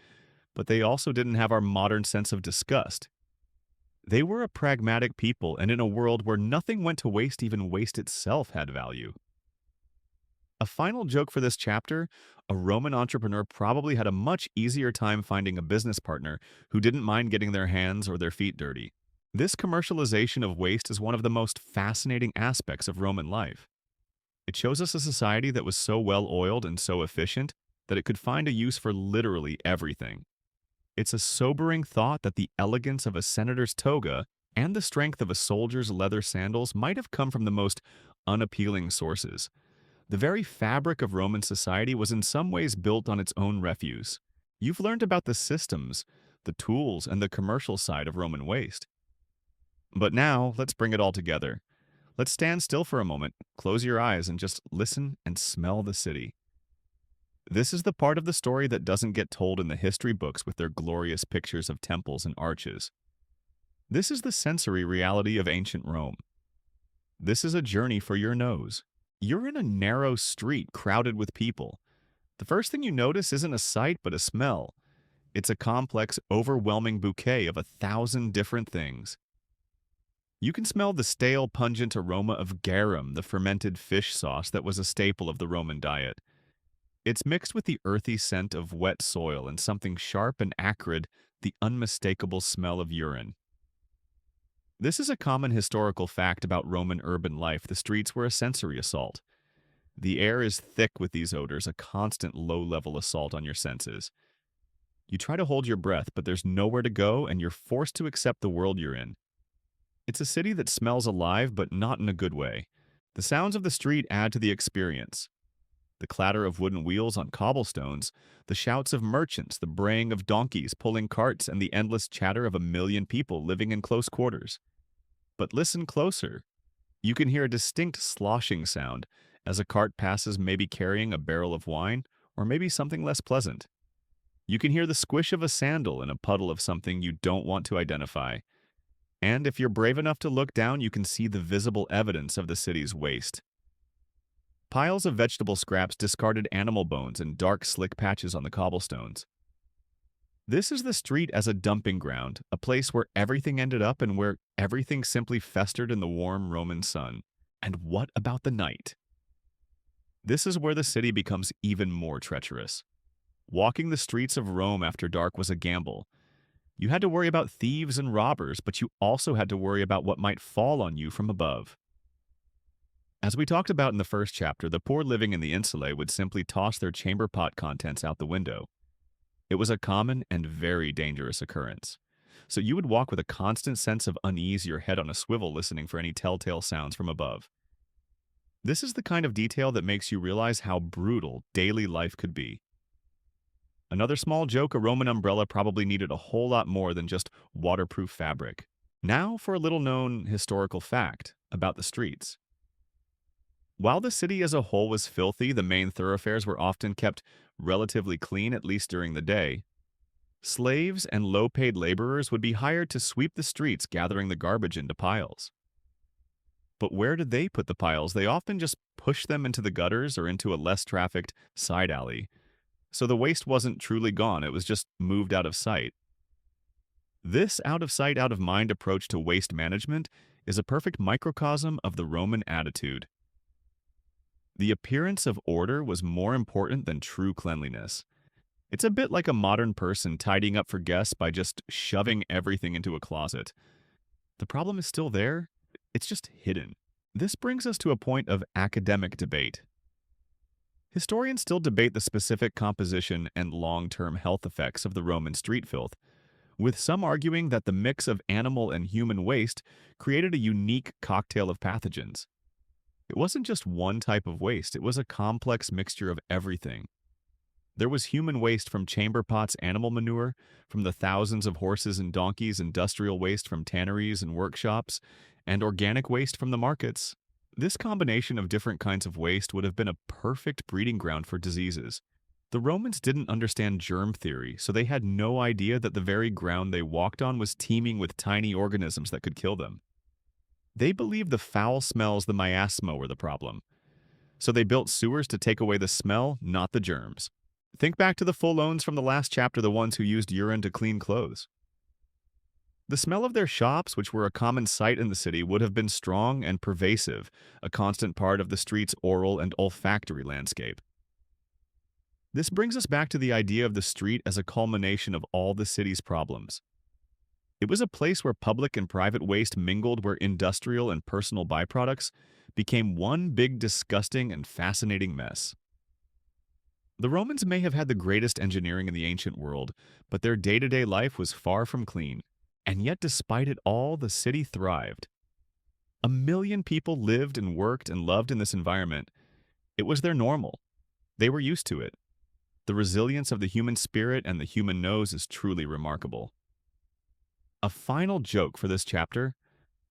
but they also didn't have our modern sense of disgust. They were a pragmatic people, and in a world where nothing went to waste, even waste itself had value. A final joke for this chapter: a Roman entrepreneur probably had a much easier time finding a business partner who didn't mind getting their hands or their feet dirty. This commercialization of waste is one of the most fascinating aspects of Roman life. It shows us a society that was so well-oiled and so efficient that it could find a use for literally everything. It's a sobering thought that the elegance of a senator's toga and the strength of a soldier's leather sandals might have come from the most unappealing sources. The very fabric of Roman society was in some ways built on its own refuse. You've learned about the systems, the tools, and the commercial side of Roman waste. But now, let's bring it all together. Let's stand still for a moment, close your eyes, and just listen and smell the city. This is the part of the story that doesn't get told in the history books with their glorious pictures of temples and arches. This is the sensory reality of ancient Rome. This is a journey for your nose. You're in a narrow street crowded with people. The first thing you notice isn't a sight but a smell. It's a complex, overwhelming bouquet of 1,000 different things. You can smell the stale, pungent aroma of garum, the fermented fish sauce that was a staple of the Roman diet. It's mixed with the earthy scent of wet soil and something sharp and acrid, the unmistakable smell of urine. This is a common historical fact about Roman urban life. The streets were a sensory assault. The air is thick with these odors, a constant low-level assault on your senses. You try to hold your breath, but there's nowhere to go, and you're forced to accept the world you're in. It's a city that smells alive, but not in a good way. The sounds of the street add to the experience. The clatter of wooden wheels on cobblestones, the shouts of merchants, the braying of donkeys pulling carts, and the endless chatter of 1 million people living in close quarters. But listen closer. You can hear a distinct sloshing sound as a cart passes, maybe carrying a barrel of wine, or maybe something less pleasant. You can hear the squish of a sandal in a puddle of something you don't want to identify. And if you're brave enough to look down, you can see the visible evidence of the city's waste. Piles of vegetable scraps, discarded animal bones, and dark, slick patches on the cobblestones. This is the street as a dumping ground, a place where everything ended up and where everything simply festered in the warm Roman sun. And what about the night? This is where the city becomes even more treacherous. Walking the streets of Rome after dark was a gamble. You had to worry about thieves and robbers, but you also had to worry about what might fall on you from above. As we talked about in the first chapter, the poor living in the insulae would simply toss their chamber pot contents out the window. It was a common and very dangerous occurrence. So you would walk with a constant sense of unease, your head on a swivel, listening for any telltale sounds from above. This is the kind of detail that makes you realize how brutal daily life could be. Another small joke, a Roman umbrella probably needed a whole lot more than just waterproof fabric. Now for a little known historical fact about the streets. While the city as a whole was filthy, the main thoroughfares were often kept relatively clean, at least during the day. Slaves and low-paid laborers would be hired to sweep the streets, gathering the garbage into piles. But where did they put the piles? They often just pushed them into the gutters or into a less trafficked side alley. So the waste wasn't truly gone, it was just moved out of sight. This out of sight, out of mind approach to waste management is a perfect microcosm of the Roman attitude. The appearance of order was more important than true cleanliness. It's a bit like a modern person tidying up for guests by just shoving everything into a closet. The problem is still there, it's just hidden. This brings us to a point of academic debate. Historians still debate the specific composition and long-term health effects of the Roman street filth, with some arguing that the mix of animal and human waste created a unique cocktail of pathogens. It wasn't just one type of waste, it was a complex mixture of everything. There was human waste from chamber pots, animal manure, from the thousands of horses and donkeys, industrial waste from tanneries and workshops, and organic waste from the markets. This combination of different kinds of waste would have been a perfect breeding ground for diseases. The Romans didn't understand germ theory, so they had no idea that the very ground they walked on was teeming with tiny organisms that could kill them. They believed the foul smells, the miasma, were the problem. So they built sewers to take away the smell, not the germs. Think back to the full-ons from the last chapter, the ones who used urine to clean clothes. The smell of their shops, which were a common sight in the city, would have been strong and pervasive, a constant part of the street's oral and olfactory landscape. This brings us back to the idea of the street as a culmination of all the city's problems. It was a place where public and private waste mingled, where industrial and personal byproducts became one big, disgusting, and fascinating mess. The Romans may have had the greatest engineering in the ancient world, but their day-to-day life was far from clean. And yet, despite it all, the city thrived. 1 million people lived and worked and loved in this environment. It was their normal. They were used to it. The resilience of the human spirit and the human nose is truly remarkable. A final joke for this chapter: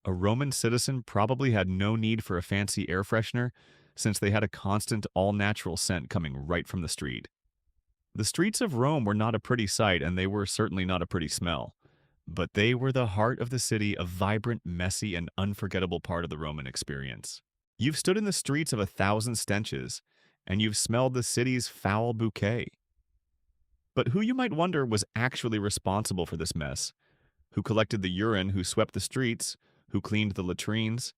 a Roman citizen probably had no need for a fancy air freshener, since they had a constant, all-natural scent coming right from the street. The streets of Rome were not a pretty sight, and they were certainly not a pretty smell. But they were the heart of the city, a vibrant, messy, and unforgettable part of the Roman experience. You've stood in the streets of 1,000 stenches, and you've smelled the city's foul bouquet. But who, you might wonder, was actually responsible for this mess? Who collected the urine? Who swept the streets? Who cleaned the latrines?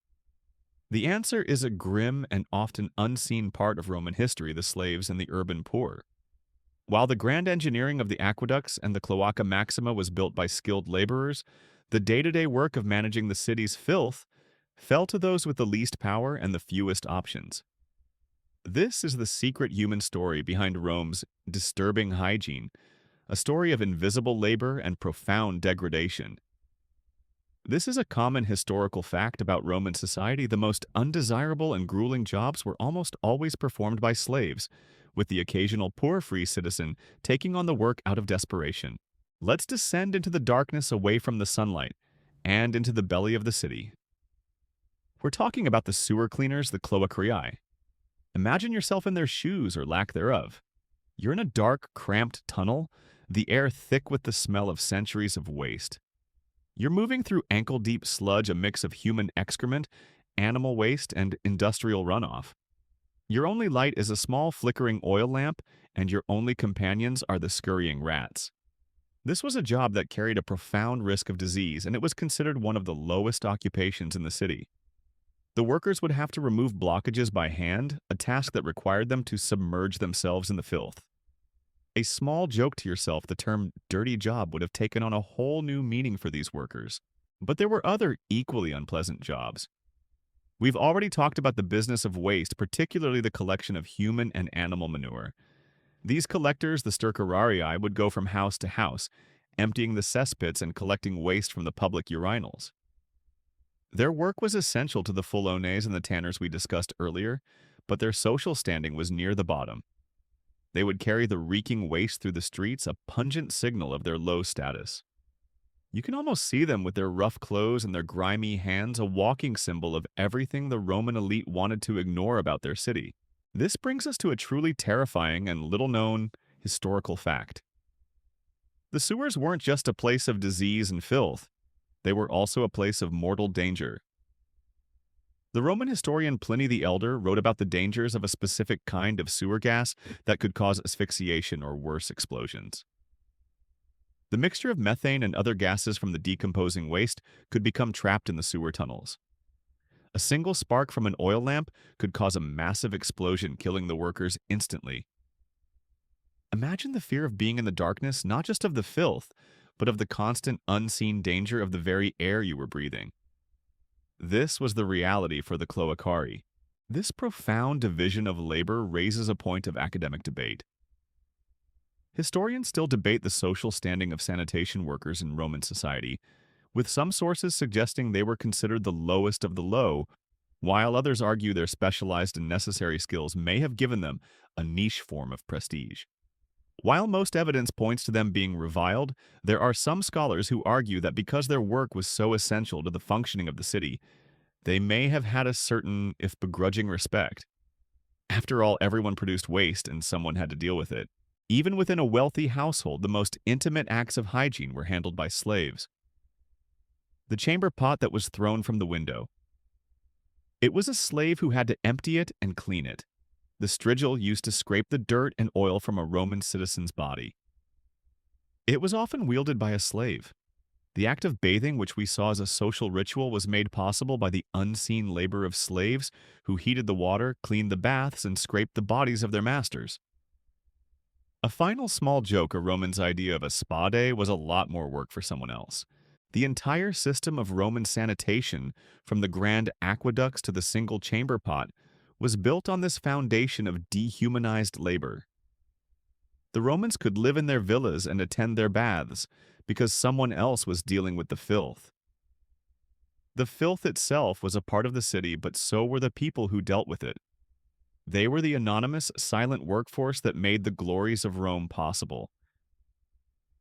The answer is a grim and often unseen part of Roman history: the slaves and the urban poor. While the grand engineering of the aqueducts and the Cloaca Maxima was built by skilled laborers, the day-to-day work of managing the city's filth fell to those with the least power and the fewest options. This is the secret human story behind Rome's disturbing hygiene, a story of invisible labor and profound degradation. This is a common historical fact about Roman society: the most undesirable and grueling jobs were almost always performed by slaves, with the occasional poor free citizen taking on the work out of desperation. Let's descend into the darkness, away from the sunlight, and into the belly of the city. We're talking about the sewer cleaners, the Cloacae. Imagine yourself in their shoes, or lack thereof. You're in a dark, cramped tunnel, the air thick with the smell of centuries of waste. You're moving through ankle-deep sludge, a mix of human excrement, animal waste, and industrial runoff. Your only light is a small flickering oil lamp, and your only companions are the scurrying rats. This was a job that carried a profound risk of disease, and it was considered one of the lowest occupations in the city. The workers would have to remove blockages by hand, a task that required them to submerge themselves in the filth. A small joke to yourself, the term dirty job would have taken on a whole new meaning for these workers. But there were other equally unpleasant jobs. We've already talked about the business of waste, particularly the collection of human and animal manure. These collectors, the stercorarii, would go from house to house, emptying the cesspits and collecting waste from the public urinals. Their work was essential to the Fullones and the tanners we discussed earlier, but their social standing was near the bottom. They would carry the reeking waste through the streets, a pungent signal of their low status. You can almost see them with their rough clothes and their grimy hands, a walking symbol of everything the Roman elite wanted to ignore about their city. This brings us to a truly terrifying and little-known historical fact. The sewers weren't just a place of disease and filth, they were also a place of mortal danger. The Roman historian Pliny the Elder wrote about the dangers of a specific kind of sewer gas that could cause asphyxiation or worse explosions. The mixture of methane and other gases from the decomposing waste could become trapped in the sewer tunnels. A single spark from an oil lamp could cause a massive explosion, killing the workers instantly. Imagine the fear of being in the darkness, not just of the filth, but of the constant, unseen danger of the very air you were breathing. This was the reality for the Cloacari. This profound division of labor raises a point of academic debate. Historians still debate the social standing of sanitation workers in Roman society, with some sources suggesting they were considered the lowest of the low, while others argue their specialized and necessary skills may have given them a niche form of prestige. While most evidence points to them being reviled, there are some scholars who argue that because their work was so essential to the functioning of the city, they may have had a certain, if begrudging, respect. After all, everyone produced waste and someone had to deal with it. Even within a wealthy household, the most intimate acts of hygiene were handled by slaves. The chamber pot that was thrown from the window. It was a slave who had to empty it and clean it. The strigil used to scrape the dirt and oil from a Roman citizen's body. It was often wielded by a slave. The act of bathing, which we saw as a social ritual, was made possible by the unseen labor of slaves who heated the water, cleaned the baths, and scraped the bodies of their masters. A final small joke, a Roman's idea of a spa day was a lot more work for someone else. The entire system of Roman sanitation, from the grand aqueducts to the single chamber pot, was built on this foundation of dehumanized labor. The Romans could live in their villas and attend their baths because someone else was dealing with the filth. The filth itself was a part of the city, but so were the people who dealt with it. They were the anonymous, silent workforce that made the glories of Rome possible.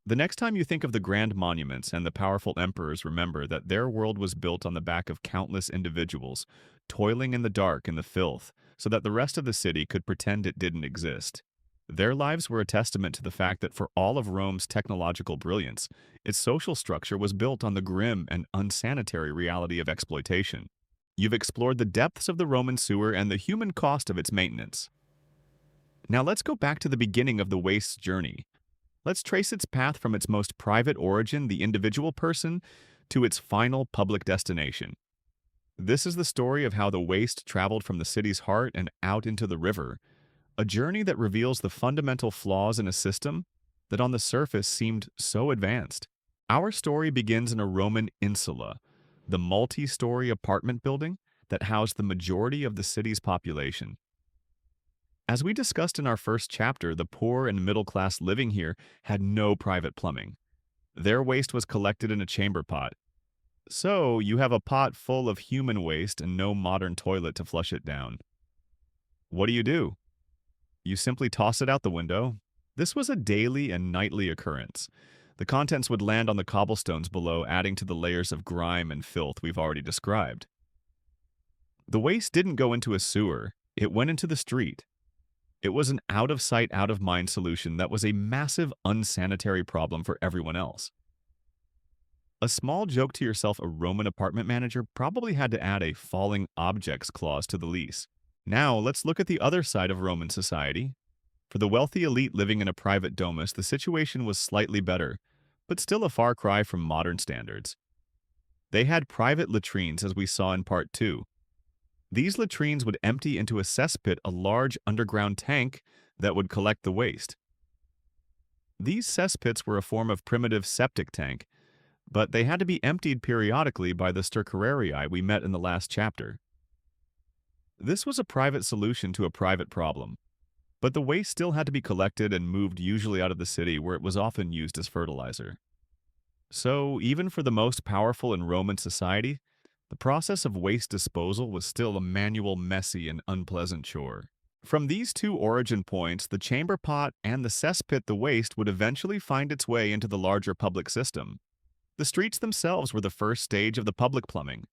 The next time you think of the grand monuments and the powerful emperors, remember that their world was built on the back of countless individuals, toiling in the dark in the filth, so that the rest of the city could pretend it didn't exist. Their lives were a testament to the fact that for all of Rome's technological brilliance, its social structure was built on the grim and unsanitary reality of exploitation. You've explored the depths of the Roman sewer and the human cost of its maintenance. Now let's go back to the beginning of the waste's journey. Let's trace its path from its most private origin, the individual person, to its final public destination. This is the story of how the waste traveled from the city's heart and out into the river, a journey that reveals the fundamental flaws in a system that on the surface seemed so advanced. Our story begins in a Roman insula, the multi-story apartment building that housed the majority of the city's population. As we discussed in our first chapter, the poor and middle class living here had no private plumbing. Their waste was collected in a chamber pot. So, you have a pot full of human waste and no modern toilet to flush it down. What do? You simply toss it out the window. This was a daily and nightly occurrence. The contents would land on the cobblestones below, adding to the layers of grime and filth we've already described. The waste didn't go into a sewer, it went into the street. It was an out-of-sight, out-of-mind solution that was a massive unsanitary problem for everyone else. A small joke to yourself, a Roman apartment manager probably had to add a falling objects clause to the lease. Now, let's look at the other side of Roman society. For the wealthy elite living in a private domus, the situation was slightly better, but still a far cry from modern standards. They had private latrines, as we saw in Part 2. These latrines would empty into a cesspit, a large underground tank that would collect the waste. These cesspits were a form of primitive septic tank, but they had to be emptied periodically by the stercorarii we met in the last chapter. This was a private solution to a private problem, but the waste still had to be collected and moved usually out of the city where it was often used as fertilizer. So, even for the most powerful in Roman society, The process of waste disposal was still a manual, messy, and unpleasant chore. From these two origin points, the chamber pot and the cesspit the waste would eventually find its way into the larger public system. The streets themselves were the first stage of the public plumbing.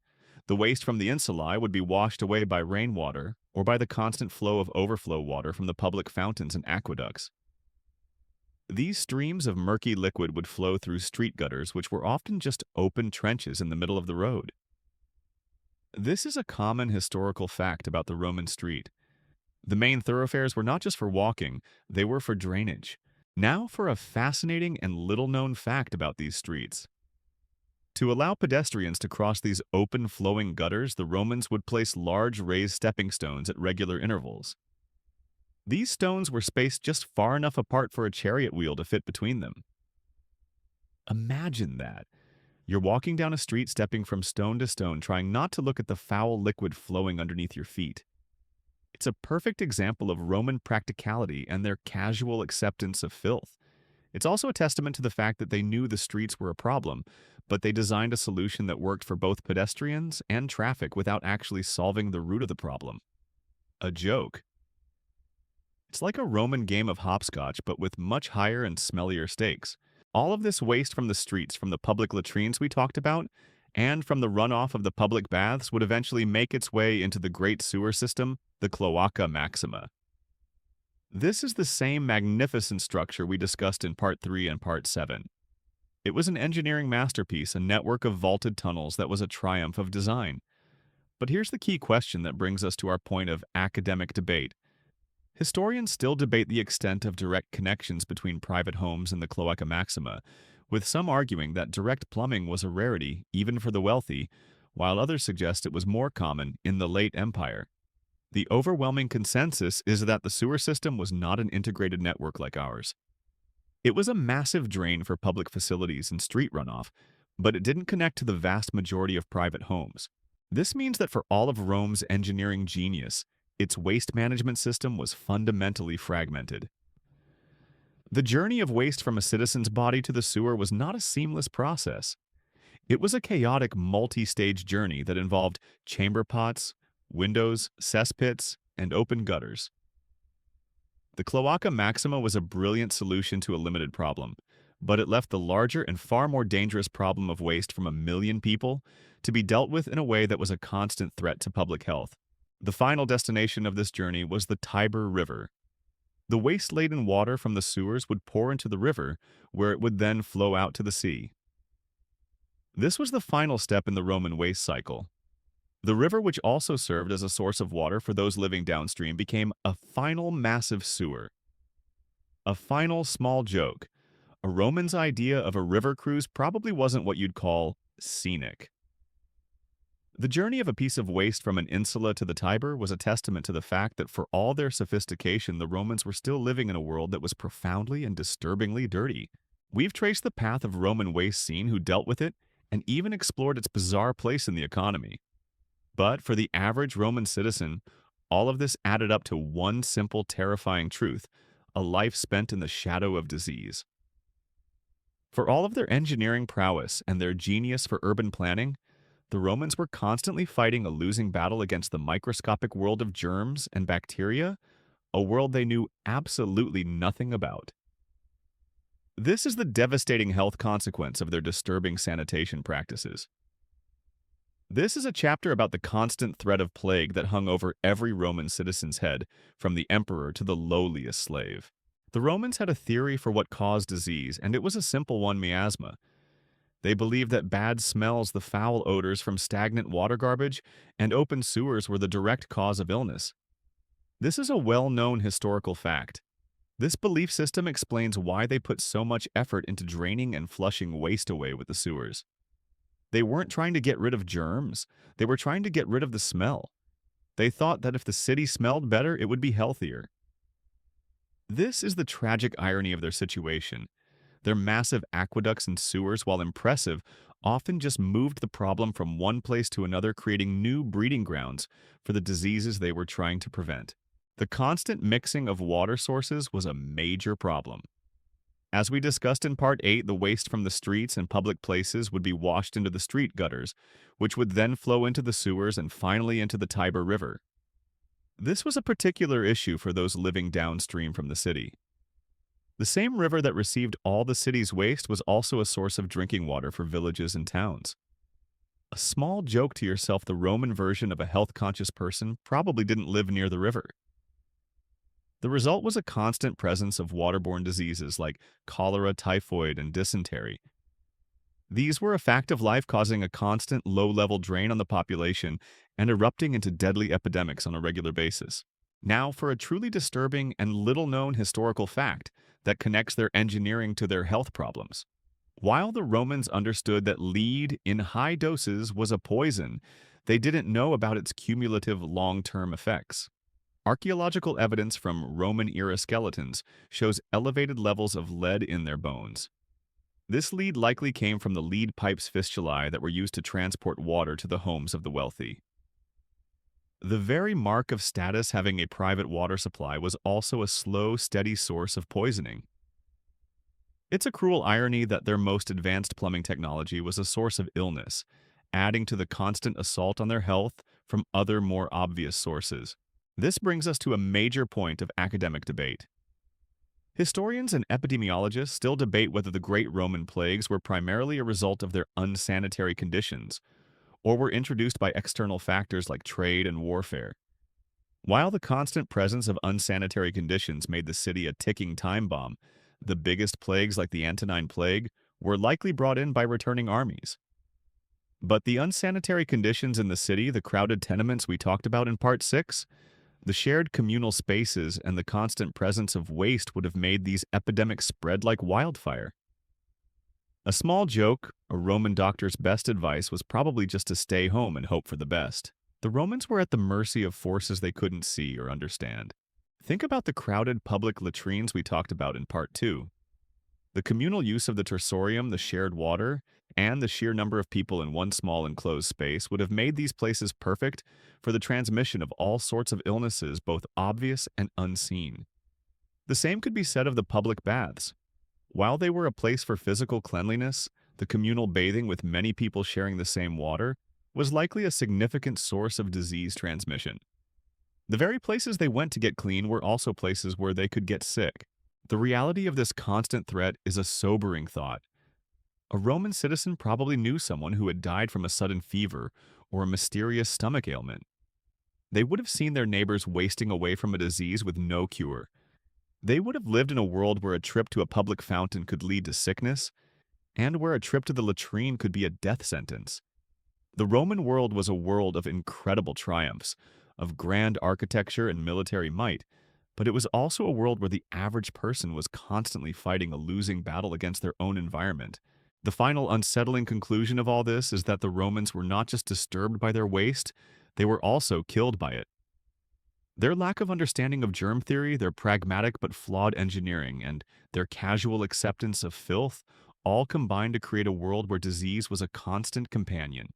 The waste from the insulae would be washed away by rainwater or by the constant flow of overflow water from the public fountains and aqueducts. These streams of murky liquid would flow through street gutters, which were often just open trenches in the middle of the road. This is a common historical fact about the Roman street. The main thoroughfares were not just for walking, they were for drainage. Now for a fascinating and little-known fact about these streets. To allow pedestrians to cross these open, flowing gutters, the Romans would place large raised stepping stones at regular intervals. These stones were spaced just far enough apart for a chariot wheel to fit between them. Imagine that. You're walking down a street stepping from stone to stone, trying not to look at the foul liquid flowing underneath your feet. It's a perfect example of Roman practicality and their casual acceptance of filth. It's also a testament to the fact that they knew the streets were a problem, but they designed a solution that worked for both pedestrians and traffic without actually solving the root of the problem. A joke. It's like a Roman game of hopscotch, but with much higher and smellier stakes. All of this waste from the streets, from the public latrines we talked about, and from the runoff of the public baths would eventually make its way into the great sewer system, the Cloaca Maxima. This is the same magnificent structure we discussed in Part 3 and Part 7. It was an engineering masterpiece, a network of vaulted tunnels that was a triumph of design. But here's the key question that brings us to our point of academic debate. Historians still debate the extent of direct connections between private homes and the Cloaca Maxima, with some arguing that direct plumbing was a rarity, even for the wealthy, while others suggest it was more common in the late Empire. The overwhelming consensus is that the sewer system was not an integrated network like ours. It was a massive drain for public facilities and street runoff, but it didn't connect to the vast majority of private homes. This means that for all of Rome's engineering genius, its waste management system was fundamentally fragmented. The journey of waste from a citizen's body to the sewer was not a seamless process. It was a chaotic, multi-stage journey that involved chamber pots, windows, cesspits, and open gutters. The Cloaca Maxima was a brilliant solution to a limited problem, but it left the larger and far more dangerous problem of waste from 1 million people to be dealt with in a way that was a constant threat to public health. The final destination of this journey was the Tiber River. The waste-laden water from the sewers would pour into the river, where it would then flow out to the sea. This was the final step in the Roman waste cycle. The river, which also served as a source of water for those living downstream, became a final massive sewer. A final small joke. A Roman's idea of a river cruise probably wasn't what you'd call scenic. The journey of a piece of waste from an insula to the Tiber was a testament to the fact that for all their sophistication, the Romans were still living in a world that was profoundly and disturbingly dirty. We've traced the path of Roman waste scene, who dealt with it, and even explored its bizarre place in the economy. But for the average Roman citizen, all of this added up to one simple, terrifying truth: a life spent in the shadow of disease. For all of their engineering prowess and their genius for urban planning, the Romans were constantly fighting a losing battle against the microscopic world of germs and bacteria, a world they knew absolutely nothing about. This is the devastating health consequence of their disturbing sanitation practices. This is a chapter about the constant threat of plague that hung over every Roman citizen's head, from the emperor to the lowliest slave. The Romans had a theory for what caused disease, and it was a simple one: miasma. They believed that bad smells, the foul odors from stagnant water garbage, and open sewers were the direct cause of illness. This is a well-known historical fact. This belief system explains why they put so much effort into draining and flushing waste away with the sewers. They weren't trying to get rid of germs, they were trying to get rid of the smell. They thought that if the city smelled better, it would be healthier. This is the tragic irony of their situation. Their massive aqueducts and sewers, while impressive, often just moved the problem from one place to another, creating new breeding grounds for the diseases they were trying to prevent. The constant mixing of water sources was a major problem. As we discussed in Part 8, the waste from the streets and public places would be washed into the street gutters, which would then flow into the sewers and finally into the Tiber River. This was a particular issue for those living downstream from the city. The same river that received all the city's waste was also a source of drinking water for villages and towns. A small joke to yourself, the Roman version of a health-conscious person probably didn't live near the river. The result was a constant presence of waterborne diseases like cholera, typhoid, and dysentery. These were a fact of life, causing a constant low-level drain on the population and erupting into deadly epidemics on a regular basis. Now, for a truly disturbing and little-known historical fact that connects their engineering to their health problems. While the Romans understood that lead in high doses was a poison, they didn't know about its cumulative long-term effects. Archaeological evidence from Roman-era skeletons shows elevated levels of lead in their bones. This lead likely came from the lead pipes fistulae that were used to transport water to the homes of the wealthy. The very mark of status, having a private water supply, was also a slow, steady source of poisoning. It's a cruel irony that their most advanced plumbing technology was a source of illness, adding to the constant assault on their health from other more obvious sources. This brings us to a major point of academic debate. Historians and epidemiologists still debate whether the great Roman plagues were primarily a result of their unsanitary conditions, or were introduced by external factors like trade and warfare. While the constant presence of unsanitary conditions made the city a ticking time bomb, the biggest plagues like the Antonine Plague were likely brought in by returning armies. But the unsanitary conditions in the city, the crowded tenements we talked about in Part 6, the shared communal spaces, and the constant presence of waste would have made these epidemics spread like wildfire. A small joke, a Roman doctor's best advice was probably just to stay home and hope for the best. The Romans were at the mercy of forces they couldn't see or understand. Think about the crowded public latrines we talked about in Part 2. The communal use of the tersorium, the shared water, and the sheer number of people in one small enclosed space would have made these places perfect for the transmission of all sorts of illnesses, both obvious and unseen. The same could be said of the public baths. While they were a place for physical cleanliness, the communal bathing with many people sharing the same water was likely a significant source of disease transmission. The very places they went to get clean were also places where they could get sick. The reality of this constant threat is a sobering thought. A Roman citizen probably knew someone who had died from a sudden fever or a mysterious stomach ailment. They would have seen their neighbors wasting away from a disease with no cure. They would have lived in a world where a trip to a public fountain could lead to sickness, and where a trip to the latrine could be a death sentence. The Roman world was a world of incredible triumphs, of grand architecture and military might, but it was also a world where the average person was constantly fighting a losing battle against their own environment. The final unsettling conclusion of all this is that the Romans were not just disturbed by their waste, they were also killed by it. Their lack of understanding of germ theory, their pragmatic but flawed engineering, and their casual acceptance of filth all combined to create a world where disease was a constant companion.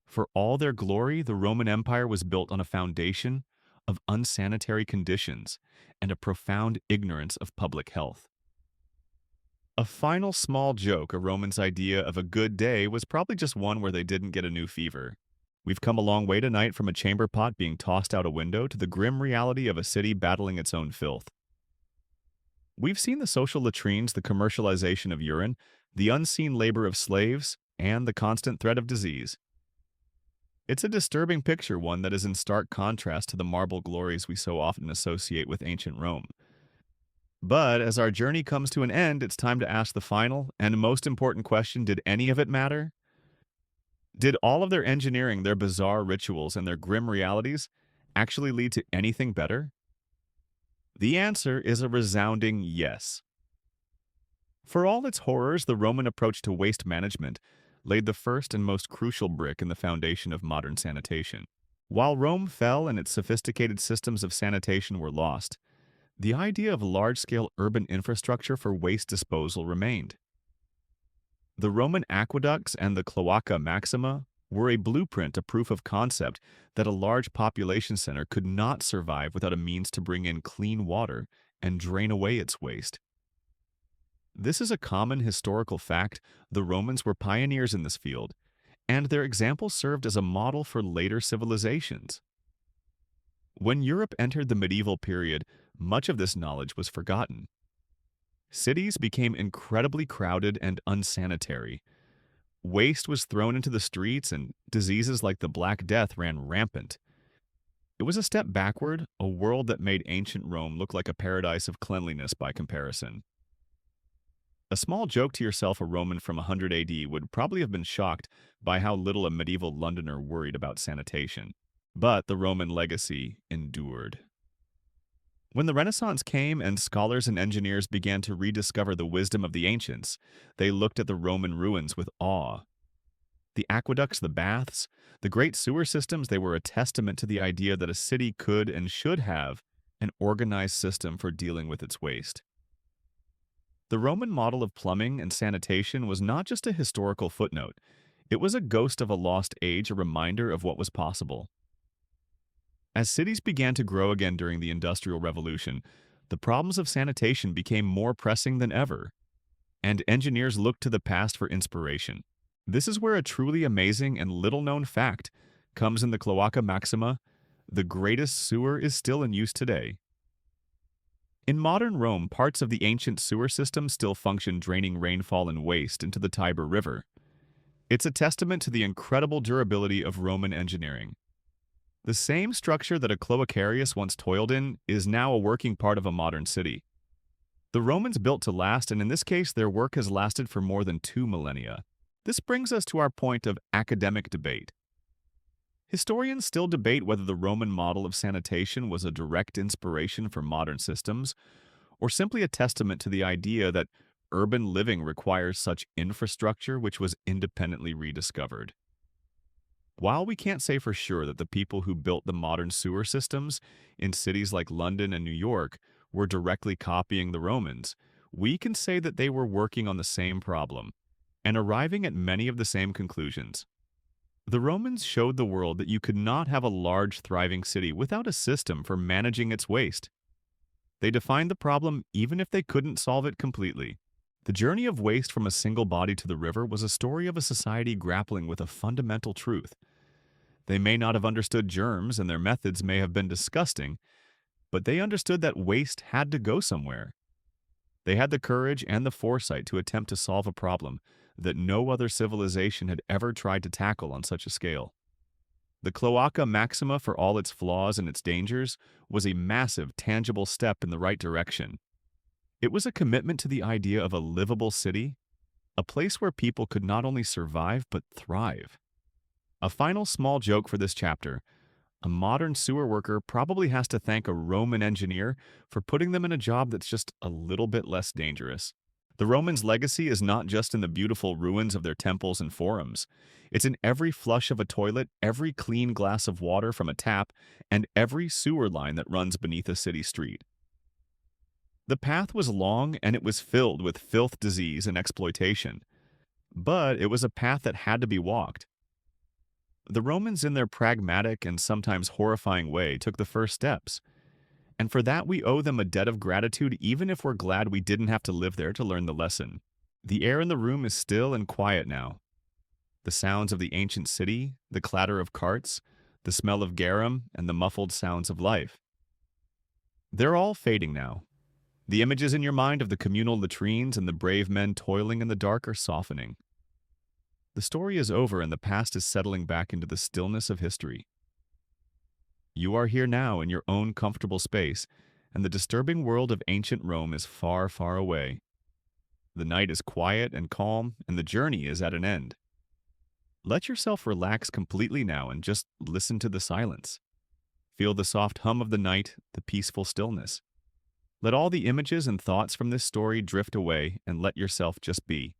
For all their glory, the Roman Empire was built on a foundation of unsanitary conditions and a profound ignorance of public health. A final small joke, a Roman's idea of a good day was probably just one where they didn't get a new fever. We've come a long way tonight, from a chamber pot being tossed out a window to the grim reality of a city battling its own filth. We've seen the social latrines, the commercialization of urine, the unseen labor of slaves, and the constant threat of disease. It's a disturbing picture, one that is in stark contrast to the marble glories we so often associate with ancient Rome. But as our journey comes to an end, it's time to ask the final and most important question: did any of it matter? Did all of their engineering, their bizarre rituals, and their grim realities actually lead to anything better? The answer is a resounding yes. For all its horrors, the Roman approach to waste management laid the first and most crucial brick in the foundation of modern sanitation. While Rome fell and its sophisticated systems of sanitation were lost, the idea of large-scale urban infrastructure for waste disposal remained. The Roman aqueducts and the Cloaca Maxima were a blueprint, a proof of concept that a large population center could not survive without a means to bring in clean water and drain away its waste. This is a common historical fact. The Romans were pioneers in this field, and their example served as a model for later civilizations. When Europe entered the medieval period, much of this knowledge was forgotten. Cities became incredibly crowded and unsanitary. Waste was thrown into the streets, and diseases like the Black Death ran rampant. It was a step backward, a world that made ancient Rome look like a paradise of cleanliness by comparison. A small joke to yourself, a Roman from 100 AD would probably have been shocked by how little a medieval Londoner worried about sanitation. But the Roman legacy endured. When the Renaissance came and scholars and engineers began to rediscover the wisdom of the ancients, they looked at the Roman ruins with awe. The aqueducts, the baths, the great sewer systems, they were a testament to the idea that a city could and should have an organized system for dealing with its waste. The Roman model of plumbing and sanitation was not just a historical footnote. It was a ghost of a lost age, a reminder of what was possible. As cities began to grow again during the Industrial Revolution, the problems of sanitation became more pressing than ever, and engineers looked to the past for inspiration. This is where a truly amazing and little-known fact comes in the Cloaca Maxima: the greatest sewer is still in use today. In modern Rome, parts of the ancient sewer system still function, draining rainfall and waste into the Tiber River. It's a testament to the incredible durability of Roman engineering. The same structure that a cloacarius once toiled in is now a working part of a modern city. The Romans built to last, and in this case, their work has lasted for more than 2 millennia. This brings us to our point of academic debate. Historians still debate whether the Roman model of sanitation was a direct inspiration for modern systems, or simply a testament to the idea that urban living requires such infrastructure which was independently rediscovered. While we can't say for sure that the people who built the modern sewer systems in cities like London and New York were directly copying the Romans, we can say that they were working on the same problem and arriving at many of the same conclusions. The Romans showed the world that you could not have a large, thriving city without a system for managing its waste. They defined the problem even if they couldn't solve it completely. The journey of waste from a single body to the river was a story of a society grappling with a fundamental truth. They may not have understood germs, and their methods may have been disgusting, but they understood that waste had to go somewhere. They had the courage and the foresight to attempt to solve a problem that no other civilization had ever tried to tackle on such a scale. The Cloaca Maxima, for all its flaws and its dangers, was a massive, tangible step in the right direction. It was a commitment to the idea of a livable city, a place where people could not only survive but thrive. A final small joke for this chapter: a modern sewer worker probably has to thank a Roman engineer for putting them in a job that's just a little bit less dangerous. The Romans' legacy is not just in the beautiful ruins of their temples and forums. It's in every flush of a toilet, every clean glass of water from a tap, and every sewer line that runs beneath a city street. The path was long, and it was filled with filth, disease, and exploitation. But it was a path that had to be walked. The Romans, in their pragmatic and sometimes horrifying way, took the first steps. And for that, we owe them a debt of gratitude, even if we're glad we didn't have to live there to learn the lesson. The air in the room is still and quiet now. The sounds of the ancient city, the clatter of carts, the smell of garum, and the muffled sounds of life. They're all fading now. The images in your mind of the communal latrines and the brave men toiling in the dark are softening. The story is over, and the past is settling back into the stillness of history. You are here now in your own comfortable space, and the disturbing world of ancient Rome is far, far away. The night is quiet and calm, and the journey is at an end. Let yourself relax completely now and just listen to the silence. Feel the soft hum of the night, the peaceful stillness. Let all the images and thoughts from this story drift away, and let yourself just be.